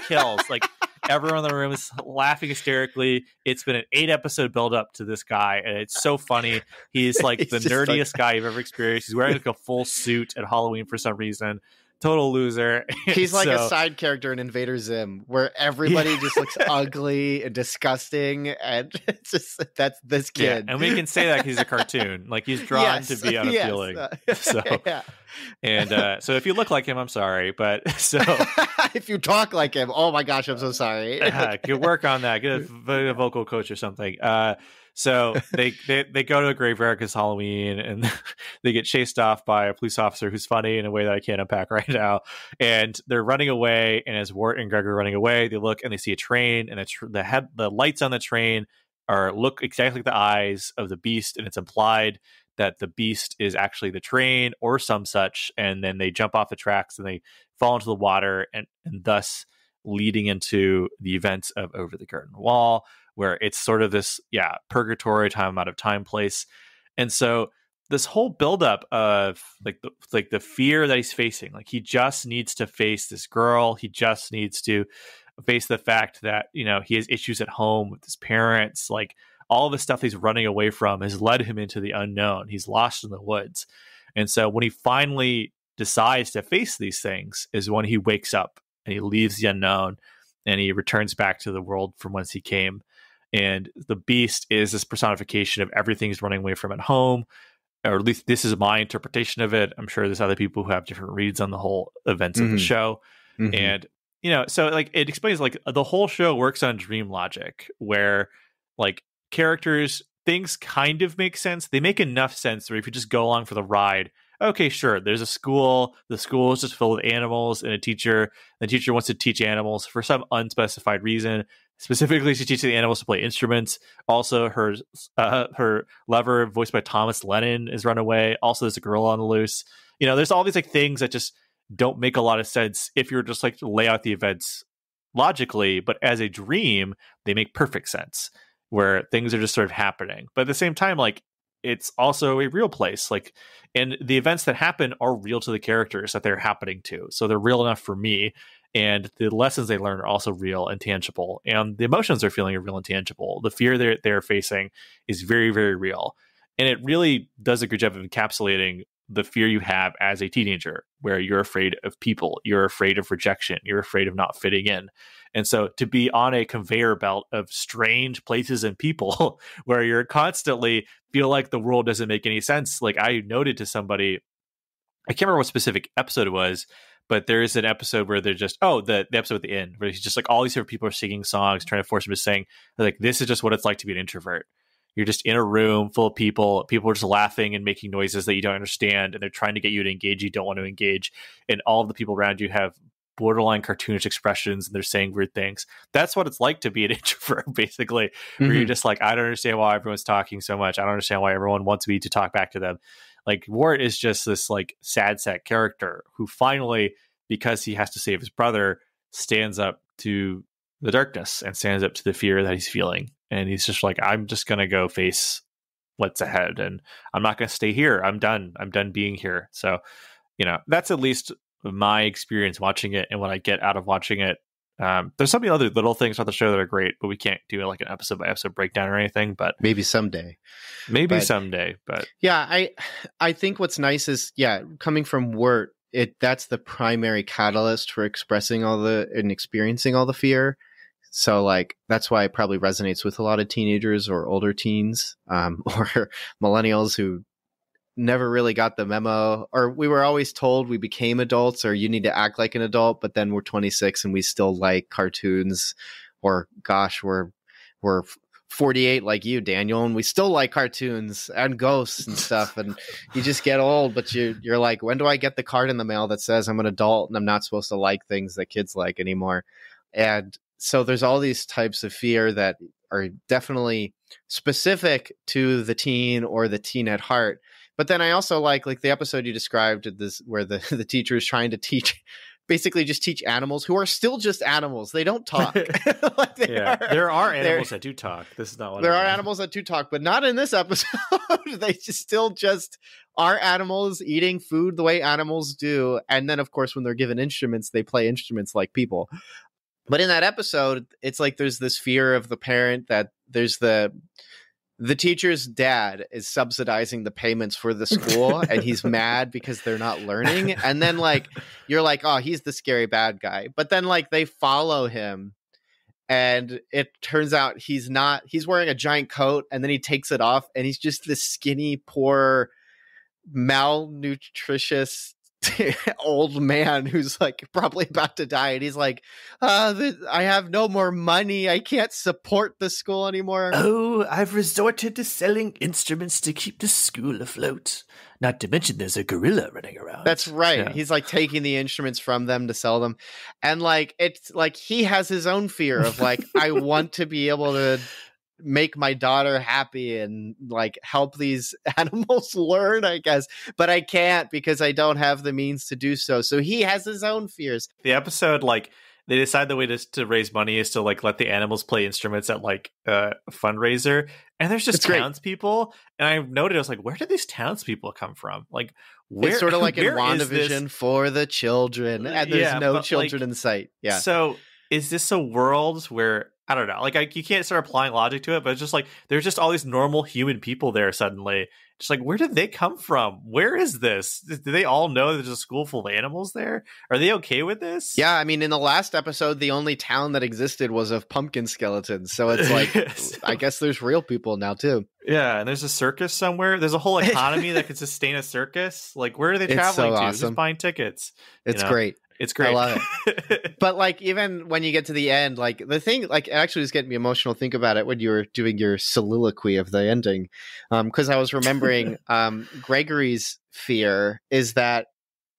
kills. Like everyone in the room is laughing hysterically. It's been an 8-episode build up to this guy, and it's so funny. He's like the nerdiest guy you've ever experienced. He's wearing like a full suit at Halloween for some reason. Total loser. He's like a side character in Invader Zim, where everybody just looks ugly and disgusting, and it's just that's this kid. Yeah, and we can say that because he's a cartoon. Like he's drawn to be unappealing. So if you look like him, I'm sorry, but so if you talk like him, oh my gosh, I'm so sorry. Could work on that. Get a vocal coach or something. So they go to a graveyard because Halloween, and they get chased off by a police officer who's funny in a way that I can't unpack right now. And they're running away, and as Wart and Greg are running away, they look and they see a train, and the lights on the train look exactly like the eyes of the beast, and it's implied that the beast is actually the train or some such. And then they jump off the tracks and they fall into the water, and thus leading into the events of Over the Garden Wall, where it's sort of this, purgatory, time out of time place. And so this whole buildup of the fear that he's facing, like he just needs to face this girl. He just needs to face the fact that, he has issues at home with his parents. Like all the stuff he's running away from has led him into the unknown. He's lost in the woods. And so when he finally decides to face these things is when he wakes up and he leaves the unknown and he returns back to the world from whence he came. And the beast is this personification of everything he's running away from at home, or at least this is my interpretation of it. I'm sure there's other people who have different reads on the whole events of the show. And, so like it explains like the whole show works on dream logic where like characters, things kind of make sense. They make enough sense where if you just go along for the ride, okay, sure, there's a school. The school is just filled with animals and a teacher. The teacher wants to teach animals for some unspecified reason. Specifically, she teaches the animals to play instruments. Also, her lover, voiced by Thomas Lennon, is run away. Also, there's a girl on the loose. There's all these like things that just don't make a lot of sense if you're just like to lay out the events logically. But as a dream, they make perfect sense, where things are just sort of happening. But at the same time, like it's also a real place. Like, and the events that happen are real to the characters that they're happening to. So they're real enough for me. And the lessons they learn are also real and tangible. And the emotions they're feeling are real and tangible. The fear they're facing is very, very real. And it really does a good job of encapsulating the fear you have as a teenager, where you're afraid of people, you're afraid of rejection, you're afraid of not fitting in. And so to be on a conveyor belt of strange places and people where you're constantly feel like the world doesn't make any sense. Like I noted to somebody, I can't remember what specific episode it was, but there is an episode where they're just, the episode at the end, where he's just like, all these different people are singing songs, trying to force him to sing. They're like, this is just what it's like to be an introvert. You're just in a room full of people. People are just laughing and making noises that you don't understand. And they're trying to get you to engage. You don't want to engage. And all of the people around you have borderline cartoonish expressions and they're saying weird things. That's what it's like to be an introvert, basically, where you're just like, I don't understand why everyone's talking so much. I don't understand why everyone wants me to talk back to them. Like Wart is just this like sad sack character who finally, because he has to save his brother, stands up to the darkness and stands up to the fear that he's feeling. And he's just like, I'm just going to go face what's ahead, and I'm not going to stay here. I'm done being here. So, that's at least my experience watching it and what I get out of watching it. There's some other little things about the show that are great, but we can't do like an episode by episode breakdown or anything. But maybe someday. But yeah, I think what's nice is coming from Wirt, that's the primary catalyst for expressing and experiencing all the fear. So like that's why it probably resonates with a lot of teenagers or older teens, or millennials who never really got the memo, or we were always told we became adults or you need to act like an adult, but then we're 26 and we still like cartoons, or gosh, we're 48 like you, Daniel, and we still like cartoons and ghosts and stuff, and you just get old, but you're like, when do I get the card in the mail that says I'm an adult and I'm not supposed to like things that kids like anymore? And so there's all these types of fear that are definitely specific to the teen or the teen at heart. But then I also like the episode you described where the teacher is trying to basically teach animals who are still just animals. They don't talk. There are animals that do talk. This is not one. There are animals that do talk, but not in this episode. They still are animals eating food the way animals do. And then, of course, when they're given instruments, they play instruments like people. But in that episode, it's like there's this fear of the parent that there's the teacher's dad is subsidizing the payments for the school and he's mad because they're not learning. And then you're like, oh, he's the scary bad guy. But then they follow him and it turns out he's wearing a giant coat, and then he takes it off and he's just this skinny, poor, malnutritious old man who's probably about to die, and he's like, I have no more money, I can't support the school anymore. Oh, I've resorted to selling instruments to keep the school afloat, not to mention there's a gorilla running around. That's right. He's taking the instruments from them to sell them, and it's he has his own fear of I want to be able to make my daughter happy and help these animals learn, I guess, but I can't because I don't have the means to do so. So he has his own fears. The episode, they decide the way to raise money is to let the animals play instruments at a fundraiser, and there's just townspeople. And I noted, I was like, where did these townspeople come from? Where, it's sort of like in WandaVision for the children, and there's no children in sight. Yeah. So is this a world where, I don't know, you can't start applying logic to it, but it's just there's just all these normal human people there suddenly. Just where did they come from? Where is this? Do they all know there's a school full of animals there? Are they okay with this? Yeah, I mean, in the last episode, the only town that existed was of pumpkin skeletons. So it's I guess there's real people now too. Yeah, and there's a circus somewhere. There's a whole economy that could sustain a circus. Where are they traveling to? Awesome. Just buying tickets. It's great. It's great. I love it. But even when you get to the end, the thing, it actually was getting me emotional. Think about it when you were doing your soliloquy of the ending. Because I was remembering Gregory's fear is that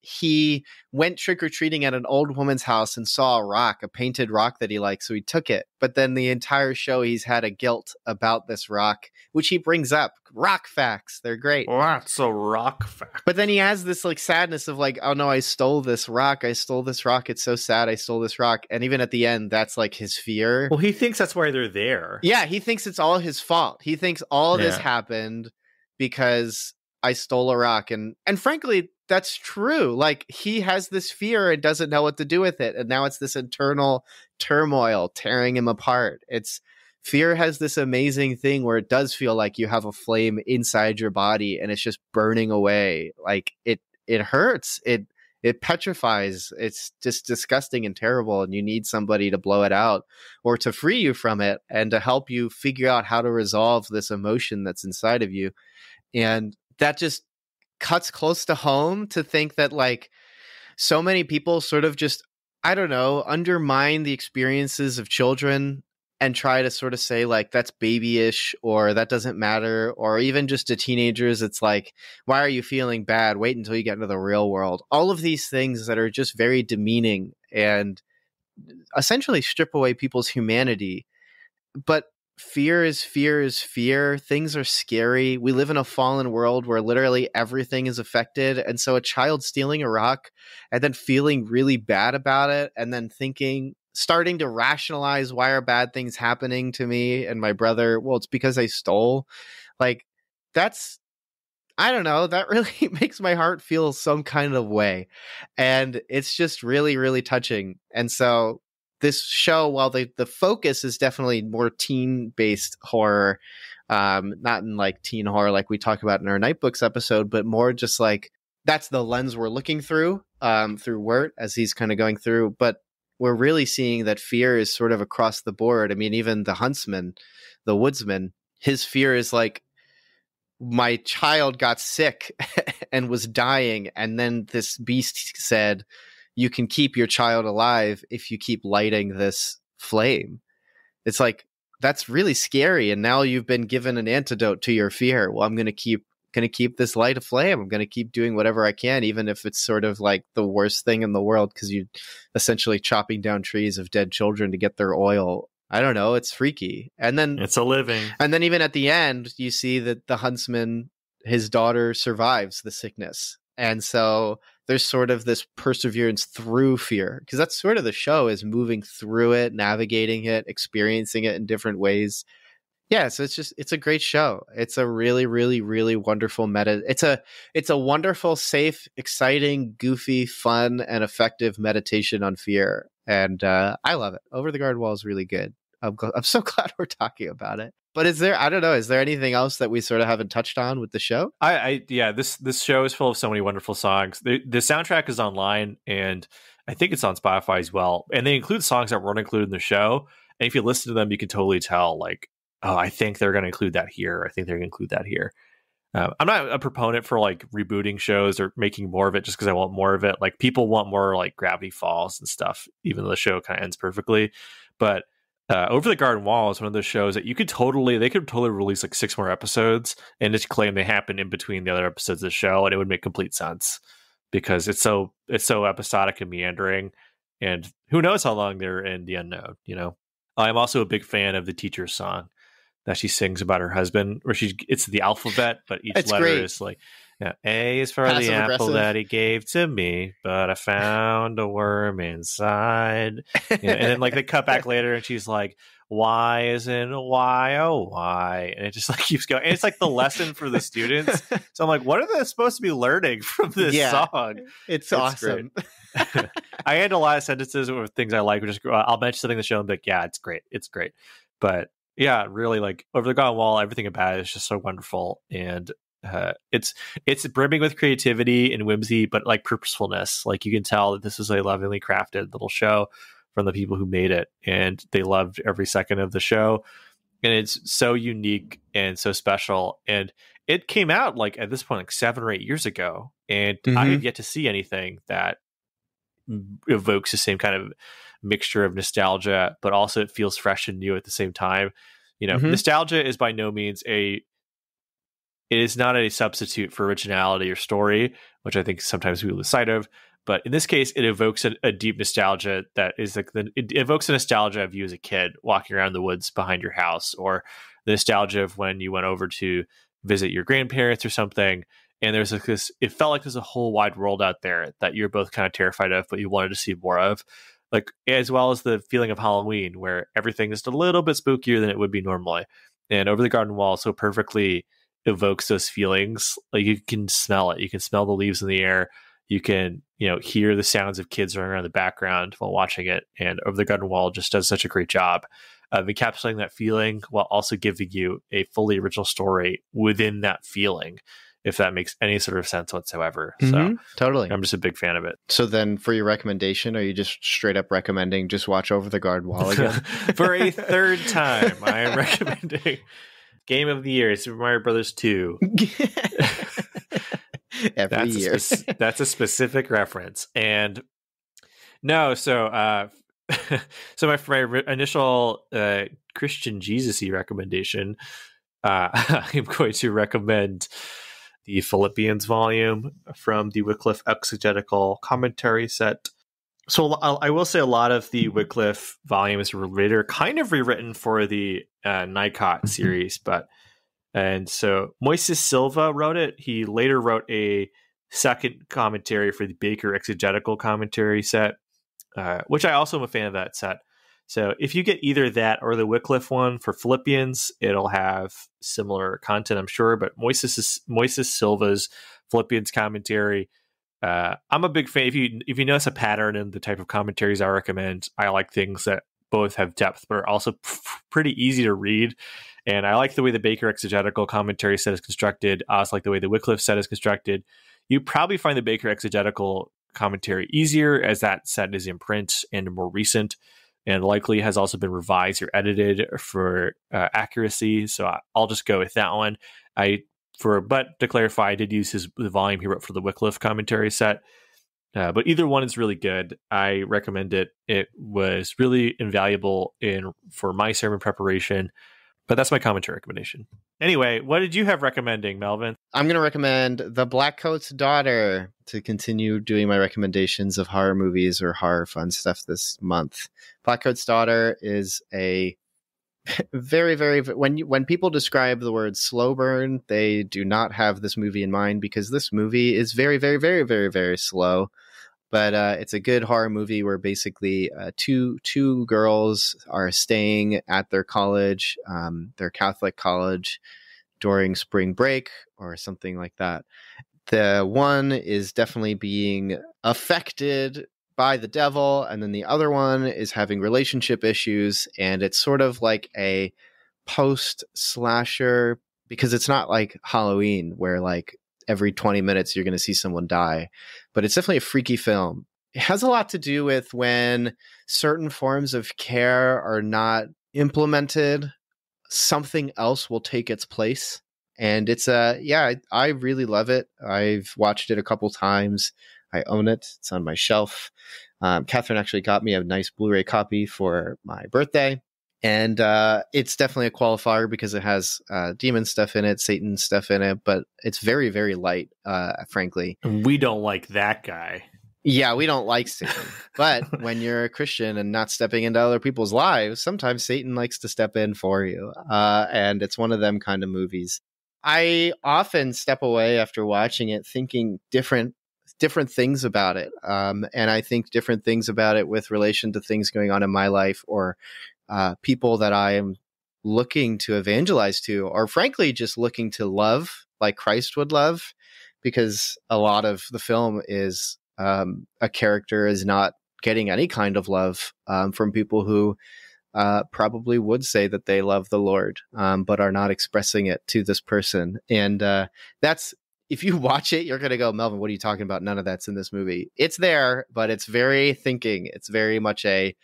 he went trick-or-treating at an old woman's house and saw a painted rock that he liked, so he took it. But then the entire show, he's had a guilt about this rock, which he brings up. Rock facts, they're great. That's a rock fact. But then he has this sadness of oh no, I stole this rock, it's so sad, I stole this rock. And even at the end, that's his fear. Well, he thinks that's why they're there. Yeah, he thinks it's all his fault. He thinks all this happened because I stole a rock. And frankly, that's true. He has this fear and doesn't know what to do with it. And now it's this internal turmoil tearing him apart. Fear has this amazing thing where it does feel like you have a flame inside your body and it's just burning away. It hurts. It petrifies. It's just disgusting and terrible. And you need somebody to blow it out or to free you from it and to help you figure out how to resolve this emotion that's inside of you. And that just cuts close to home to think that so many people sort of just, I don't know, undermine the experiences of children and try to sort of say that's babyish or that doesn't matter, or even just to teenagers, it's why are you feeling bad? Wait until you get into the real world. All of these things that are just very demeaning and essentially strip away people's humanity. But fear is fear. Things are scary. We live in a fallen world where literally everything is affected. And so a child stealing a rock and then feeling really bad about it and then thinking starting to rationalize why are bad things happening to me and my brother. Well, it's because I stole. Like, that's, I don't know, that really makes my heart feel some kind of way. And it's just really, really touching. And so this show, while the focus is definitely more teen-based horror, not in like teen horror like we talk about in our Night Books episode, but more just like that's the lens we're looking through Wirt as he's kind of going through. But we're really seeing that fear is sort of across the board. I mean, even the huntsman, the woodsman, his fear is like, my child got sick and was dying, and then this beast said, you can keep your child alive if you keep lighting this flame. It's like, that's really scary, and now you've been given an antidote to your fear. Well, I'm going to keep this light aflame. I'm going to keep doing whatever I can, even if it's sort of like the worst thing in the world, because you're essentially chopping down trees of dead children to get their oil. I don't know. It's freaky. And then it's a living. And then even at the end, you see that the huntsman, his daughter survives the sickness. And so there's sort of this perseverance through fear, because that's sort of the show, is moving through it, navigating it, experiencing it in different ways. Yeah. So it's a great show. It's a really, really, really wonderful it's a wonderful, safe, exciting, goofy, fun, and effective meditation on fear. And I love it. Over the Garden Wall is really good. I'm so glad we're talking about it. But is there anything else that we sort of haven't touched on with the show? This show is full of so many wonderful songs. The soundtrack is online, and I think it's on Spotify as well. And they include songs that weren't included in the show. And if you listen to them, you can totally tell, like, oh, I think they're going to include that here. I think they're going to include that here. I'm not a proponent for like rebooting shows or making more of it just because I want more of it. Like, people want more like Gravity Falls and stuff, even though the show kind of ends perfectly. But Over the Garden Wall is one of those shows that they could totally release like 6 more episodes and just claim they happen in between the other episodes of the show, and it would make complete sense because it's so episodic and meandering, and who knows how long they're in the unknown. You know, I'm also a big fan of the teacher's song that she sings about her husband, where it's the alphabet, but each letter is like, A is for the apple that he gave to me, but I found a worm inside. And then like they cut back later, and she's like, Y is in Y, oh, Y. And it just like keeps going. And it's like the lesson for the students. So I'm like, what are they supposed to be learning from this song? It's awesome. I had a lot of sentences with things I like. I'll mention something in the show and be like, yeah, it's great. It's great. But yeah, really, like Over the Garden Wall, everything about it is just so wonderful. And it's brimming with creativity and whimsy, but like purposefulness. Like, you can tell that this is a lovingly crafted little show from the people who made it, and they loved every second of the show. And it's so unique and so special. And it came out like at this point like 7 or 8 years ago, and I have yet to see anything that evokes the same kind of mixture of nostalgia, but also it feels fresh and new at the same time. You know, nostalgia is by no means it is not a substitute for originality or story, which I think sometimes we lose sight of. But in this case, it evokes a deep nostalgia that is like it evokes a nostalgia of you as a kid walking around the woods behind your house, or the nostalgia of when you went over to visit your grandparents or something. And there's like this, it felt like there's a whole wide world out there that you're both kind of terrified of, but you wanted to see more of. Like, as well as the feeling of Halloween, where everything is a little bit spookier than it would be normally. And Over the Garden Wall so perfectly evokes those feelings. Like, you can smell it. You can smell the leaves in the air. You can, hear the sounds of kids running around the background while watching it. And Over the Garden Wall just does such a great job of encapsulating that feeling while also giving you a fully original story within that feeling, if that makes any sort of sense whatsoever. So totally. I'm just a big fan of it. So then for your recommendation, are you just straight up recommending just watch Over the Garden Wall again? For a third time, I am recommending Game of the Year, Super Mario Brothers 2. Every year. That's a specific reference. And no, so my initial Christian Jesus-y recommendation, I'm going to recommend the Philippians volume from the Wycliffe exegetical commentary set. So I will say a lot of the Wycliffe volumes were later kind of rewritten for the Nikot series, and so Moises Silva wrote it. He later wrote a second commentary for the Baker exegetical commentary set, which I also am a fan of that set. So if you get either that or the Wycliffe one for Philippians, it'll have similar content, I'm sure. But Moises Silva's Philippians commentary, I'm a big fan. If you notice a pattern in the type of commentaries I recommend, I like things that both have depth but are also pretty easy to read. And I like the way the Baker exegetical commentary set is constructed. I also like the way the Wycliffe set is constructed. You probably find the Baker exegetical commentary easier, as that set is in print and more recent, and likely has also been revised or edited for accuracy. So I'll just go with that one. But to clarify, I did use the volume he wrote for the Wycliffe commentary set. But either one is really good. I recommend it. It was really invaluable for my sermon preparation. But that's my commentary recommendation. Anyway, what did you have recommending, Melvin? I'm going to recommend The Blackcoat's Daughter to continue doing my recommendations of horror movies or horror fun stuff this month. Blackcoat's Daughter is a very, very... When people describe the word slow burn, they do not have this movie in mind, because this movie is very, very, very, very, very slow. But it's a good horror movie where basically two girls are staying at their college, their Catholic college, during spring break or something like that. The one is definitely being affected by the devil, and then the other one is having relationship issues, and it's sort of like a post-slasher, because it's not like Halloween where like every 20 minutes you're going to see someone die, but it's definitely a freaky film. It has a lot to do with when certain forms of care are not implemented, something else will take its place. And it's I really love it. I've watched it a couple times. I own it. It's on my shelf. Catherine actually got me a nice Blu-ray copy for my birthday. And it's definitely a qualifier because it has demon stuff in it, Satan stuff in it, but it's very, very light, frankly. We don't like that guy. Yeah, we don't like Satan. But when you're a Christian and not stepping into other people's lives, sometimes Satan likes to step in for you. And it's one of them kind of movies. I often step away after watching it thinking different things about it. And I think different things about it with relation to things going on in my life, or people that I am looking to evangelize to, or frankly, just looking to love like Christ would love, because a lot of the film is a character is not getting any kind of love from people who probably would say that they love the Lord, but are not expressing it to this person. And that's, if you watch it, you're going to go, Melvin, what are you talking about? None of that's in this movie. It's there, but it's very thinking. It's very much a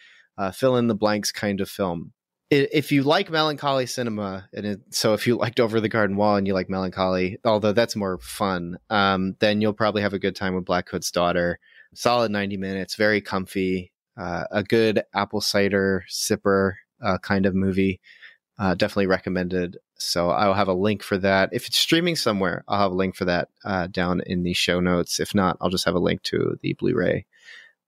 fill in the blanks kind of film. If you like melancholy cinema, so if you liked Over the Garden Wall and you like melancholy, although that's more fun, then you'll probably have a good time with Blackcoat's Daughter. Solid 90 minutes, very comfy, a good apple cider sipper kind of movie. Definitely recommended. So I'll have a link for that. If it's streaming somewhere, I'll have a link for that down in the show notes. If not, I'll just have a link to the Blu-ray.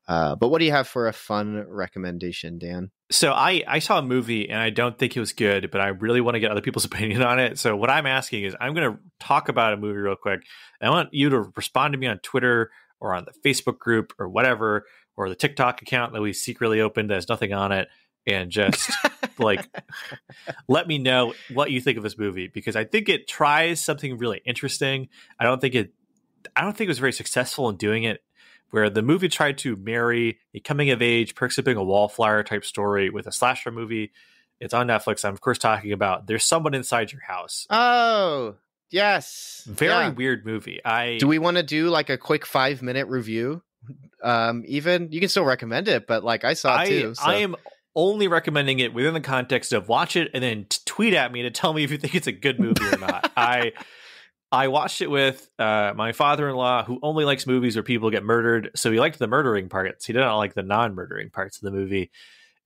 But what do you have for a fun recommendation, Dan? So I saw a movie and I don't think it was good, but I really want to get other people's opinion on it. So what I'm asking is, I'm going to talk about a movie real quick. I want you to respond to me on Twitter or on the Facebook group or whatever, or the TikTok account that we secretly opened that has nothing on it, and just like let me know what you think of this movie, because I think it tries something really interesting. I don't think it was very successful in doing it, where the movie tried to marry a coming of age, Perks of Being a Wallflower type story with a slasher movie. It's on Netflix. I'm of course talking about There's Someone Inside Your House. Oh, yes. Very weird movie. Do we want to do like a quick 5-minute review? Even you can still recommend it, but like I saw it too. So. I am only recommending it within the context of watch it and then tweet at me to tell me if you think it's a good movie or not. I watched it with my father-in-law, who only likes movies where people get murdered. So he liked the murdering parts. He didn't like the non-murdering parts of the movie.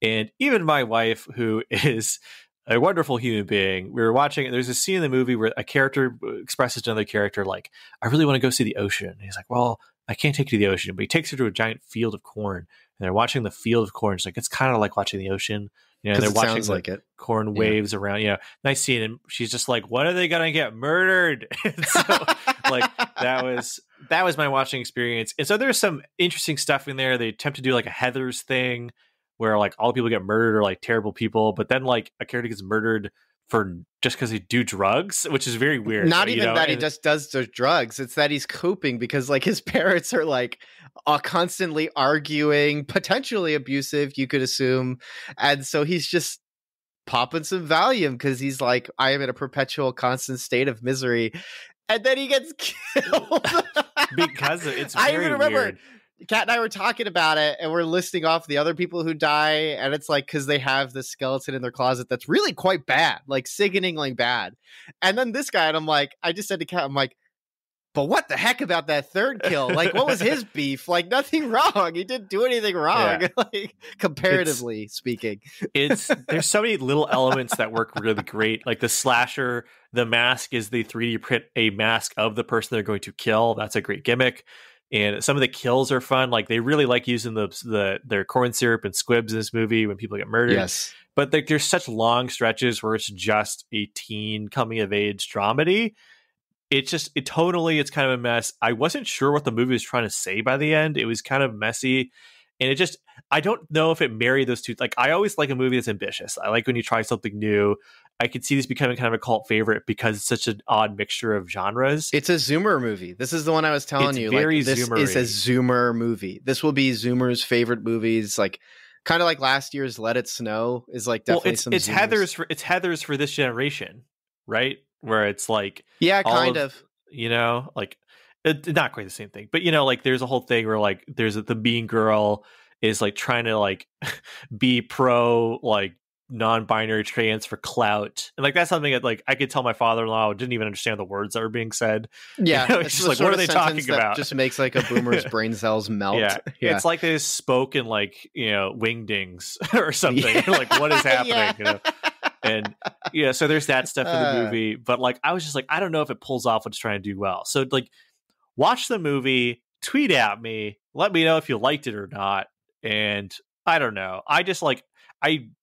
And even my wife, who is a wonderful human being, we were watching it. There's a scene in the movie where a character expresses to another character, like, I really want to go see the ocean. And he's like, well, I can't take you to the ocean. But he takes her to a giant field of corn. And they're watching the field of corn. It's like, it's kind of like watching the ocean. You know, they're watching like it. Corn waves around, nice scene. And she's just like, when are they going to get murdered? So like that was my watching experience. And so there's some interesting stuff in there. They attempt to do like a Heathers thing where like all the people get murdered are like terrible people, but then like a character gets murdered for just because they do drugs, which is very weird. Not even that he just does the drugs. It's that he's coping because like his parents are like constantly arguing, potentially abusive, you could assume. And so he's just popping some Valium because he's like, I am in a perpetual constant state of misery. And then he gets killed. Because it's very I even remember weird. Kat and I were talking about it, and we're listing off the other people who die, and it's like because they have the skeleton in their closet that's really quite bad, like sickeningly bad. And then this guy, and I'm like, I just said to Kat, I'm like, but what the heck about that third kill? Like, what was his beef? Like, nothing wrong. He didn't do anything wrong, like comparatively speaking. There's so many little elements that work really great. Like the slasher, the mask is the 3D print a mask of the person they're going to kill. That's a great gimmick. And some of the kills are fun. Like they really like using their corn syrup and squibs in this movie when people get murdered. Yes. But there's such long stretches where it's just a teen coming of age dramedy. It's kind of a mess. I wasn't sure what the movie was trying to say by the end. It was kind of messy. And I don't know if it married those two. Like I always like a movie that's ambitious. I like when you try something new. I could see this becoming kind of a cult favorite because it's such an odd mixture of genres. It's a Zoomer movie. This is the one I was telling you. Very like, this Zoomer-y. is a Zoomer movie. This will be Zoomer's favorite movies. Like kind of like last year's Let It Snow is like definitely some. It's Zoomers. Heather's for this generation, right? Where it's like kind of. You know, like not quite the same thing, but you know, like there's a whole thing where like there's the mean girl is like trying to like be pro like non-binary trans for clout, and like that's something that like I could tell my father-in-law didn't even understand the words that were being said. Yeah, you know, it's just like what are they talking about? Just makes like a boomer's brain cells melt. Yeah. It's like they spoke in like wingdings or something. Like what is happening? You know. And so there's that stuff in the movie, but like I was just like, I don't know if it pulls off what it's trying to do well. So like watch the movie, tweet at me, let me know if you liked it or not. And I don't know. I just like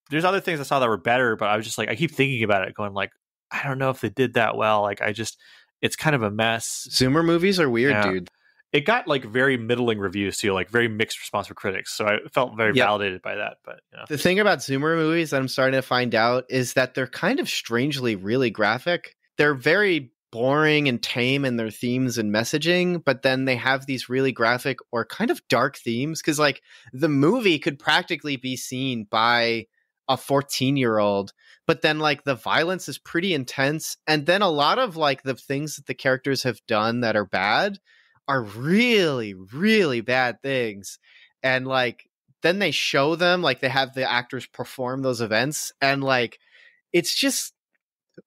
there's other things I saw that were better, but I was just like, I keep thinking about it going like, I don't know if they did that well. Like it's kind of a mess. Zoomer movies are weird, dude. It got like very middling reviews too, like very mixed response for critics. So I felt very validated by that. But the thing about Zoomer movies that I'm starting to find out is that they're kind of strangely really graphic. They're very boring and tame in their themes and messaging, but then they have these really graphic or kind of dark themes because like the movie could practically be seen by a 14-year-old, but then like the violence is pretty intense, and then a lot of like the things that the characters have done that are bad are really, really bad things. And like, then they show them, like they have the actors perform those events. And like, it's just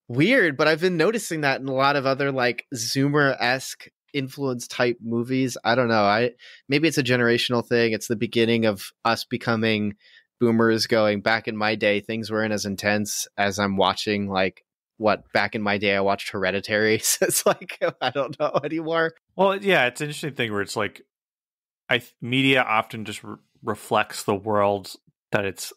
weird, but I've been noticing that in a lot of other like Zoomer-esque influence type movies. I don't know. Maybe it's a generational thing. It's the beginning of us becoming boomers going, back in my day, things weren't as intense as I'm watching like, back in my day, I watched Hereditary. So it's like, I don't know anymore. Well, yeah, it's an interesting thing where it's like, media often just reflects the world that it's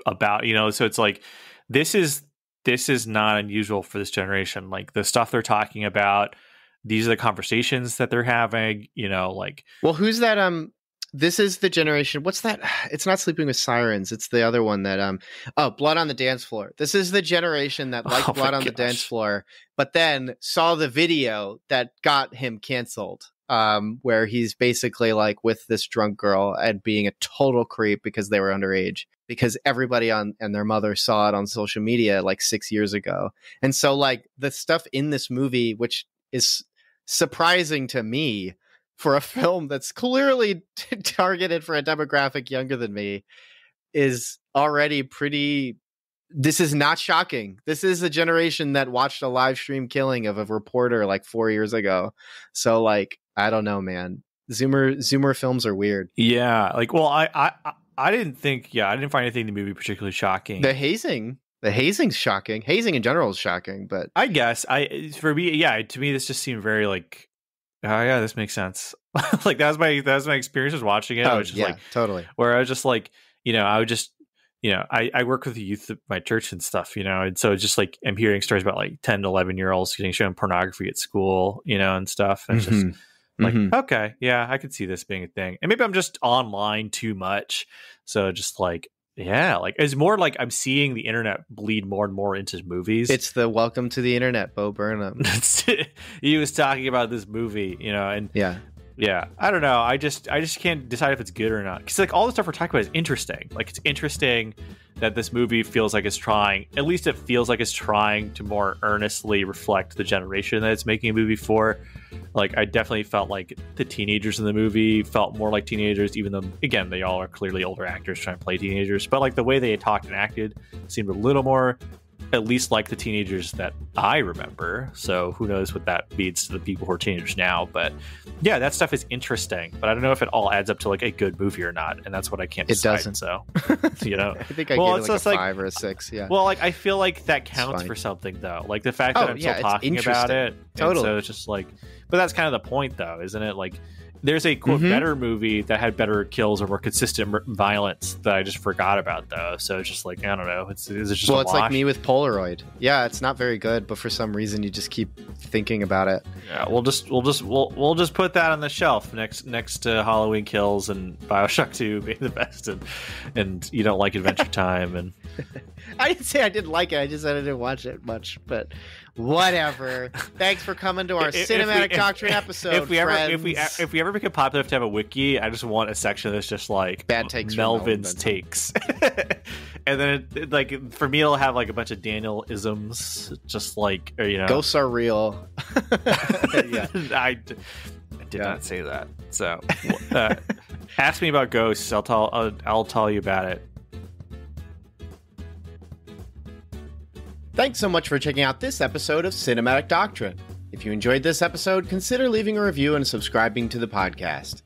about, so it's like, this is not unusual for this generation. Like the stuff they're talking about, these are the conversations that they're having, like. Well, who's that? This is the generation. What's that? It's not Sleeping with Sirens. It's the other one that Blood on the Dance Floor. This is the generation that liked Blood on the Dance Floor, but then saw the video that got him canceled. Where he's basically like with this drunk girl and being a total creep because they were underage, because everybody and their mother saw it on social media like 6 years ago. And so like the stuff in this movie, which is surprising to me, for a film that's clearly targeted for a demographic younger than me, is already pretty. This is not shocking. This is a generation that watched a live stream killing of a reporter like 4 years ago. So like, I don't know, man. Zoomer films are weird. Yeah. Like, well, I didn't think, I didn't find anything in the movie particularly shocking. The hazing's shocking. Hazing in general is shocking, but I guess to me, this just seemed very like, oh yeah, this makes sense. Like that was my experience was watching it. Oh, yeah, like, totally. Where I was just like, I would just, I work with the youth at my church and stuff, and so it's just like I'm hearing stories about like 10 to 11-year-olds getting shown pornography at school, and stuff. And it's just like, okay, yeah, I could see this being a thing. And maybe I'm just online too much. So just like, Yeah, like it's more like I'm seeing the internet bleed more and more into movies. It's the welcome to the internet, Bo Burnham. He was talking about this movie, and yeah, I don't know. I just can't decide if it's good or not. Because like all the stuff we're talking about is interesting. Like it's interesting that this movie feels like it's trying. At least it feels like it's trying to more earnestly reflect the generation that it's making a movie for. Like I definitely felt like the teenagers in the movie felt more like teenagers, even though again they all are clearly older actors trying to play teenagers. But like the way they talked and acted seemed a little more, at least like the teenagers that I remember. So who knows what that means to the people who are teenagers now. But yeah, that stuff is interesting. But I don't know if it all adds up to like a good movie or not. And that's what I can't decide. It doesn't. So, I think I gave it like a 5 or a 6. Yeah. Well, like I feel like that counts for something though. Like the fact that I'm still talking about it. Totally. So it's just like, but that's kind of the point though, isn't it? Like there's a quote better movie that had better kills or more consistent violence that I just forgot about though. So it's just like I don't know. It's just it's like me with Polaroid. Yeah, it's not very good, but for some reason you just keep thinking about it. Yeah, we'll just put that on the shelf next to Halloween Kills and BioShock 2 being the best, and you don't like Adventure Time and. I didn't say I didn't like it. I just said I didn't watch it much, but whatever. Thanks for coming to our Cinematic Doctrine episode. If we ever become popular enough to have a wiki, I just want a section that's just like bad takes, Melvin's takes, and then like for me, it'll have like a bunch of Daniel isms, just like ghosts are real. Yeah, I did not say that. So ask me about ghosts. I'll tell you about it. Thanks so much for checking out this episode of Cinematic Doctrine. If you enjoyed this episode, consider leaving a review and subscribing to the podcast.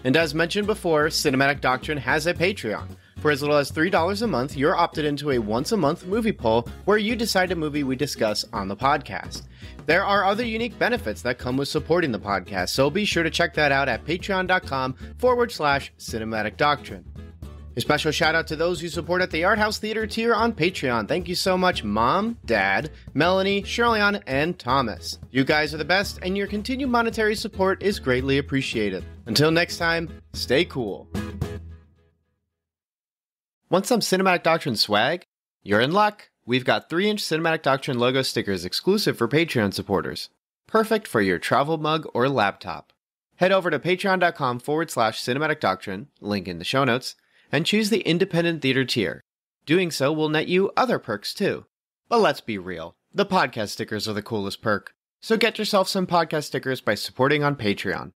And as mentioned before, Cinematic Doctrine has a Patreon. For as little as $3 a month, you're opted into a once-a-month movie poll where you decide a movie we discuss on the podcast. There are other unique benefits that come with supporting the podcast, so be sure to check that out at patreon.com/Cinematic Doctrine. A special shout out to those who support at the Art House Theater tier on Patreon. Thank you so much, Mom, Dad, Melanie, Shirleyan, and Thomas. You guys are the best, and your continued monetary support is greatly appreciated. Until next time, stay cool. Want some Cinematic Doctrine swag? You're in luck. We've got 3-inch Cinematic Doctrine logo stickers exclusive for Patreon supporters. Perfect for your travel mug or laptop. Head over to patreon.com/Cinematic Doctrine, link in the show notes, and choose the Independent Theater tier. Doing so will net you other perks too. But let's be real, the podcast stickers are the coolest perk. So get yourself some podcast stickers by supporting on Patreon.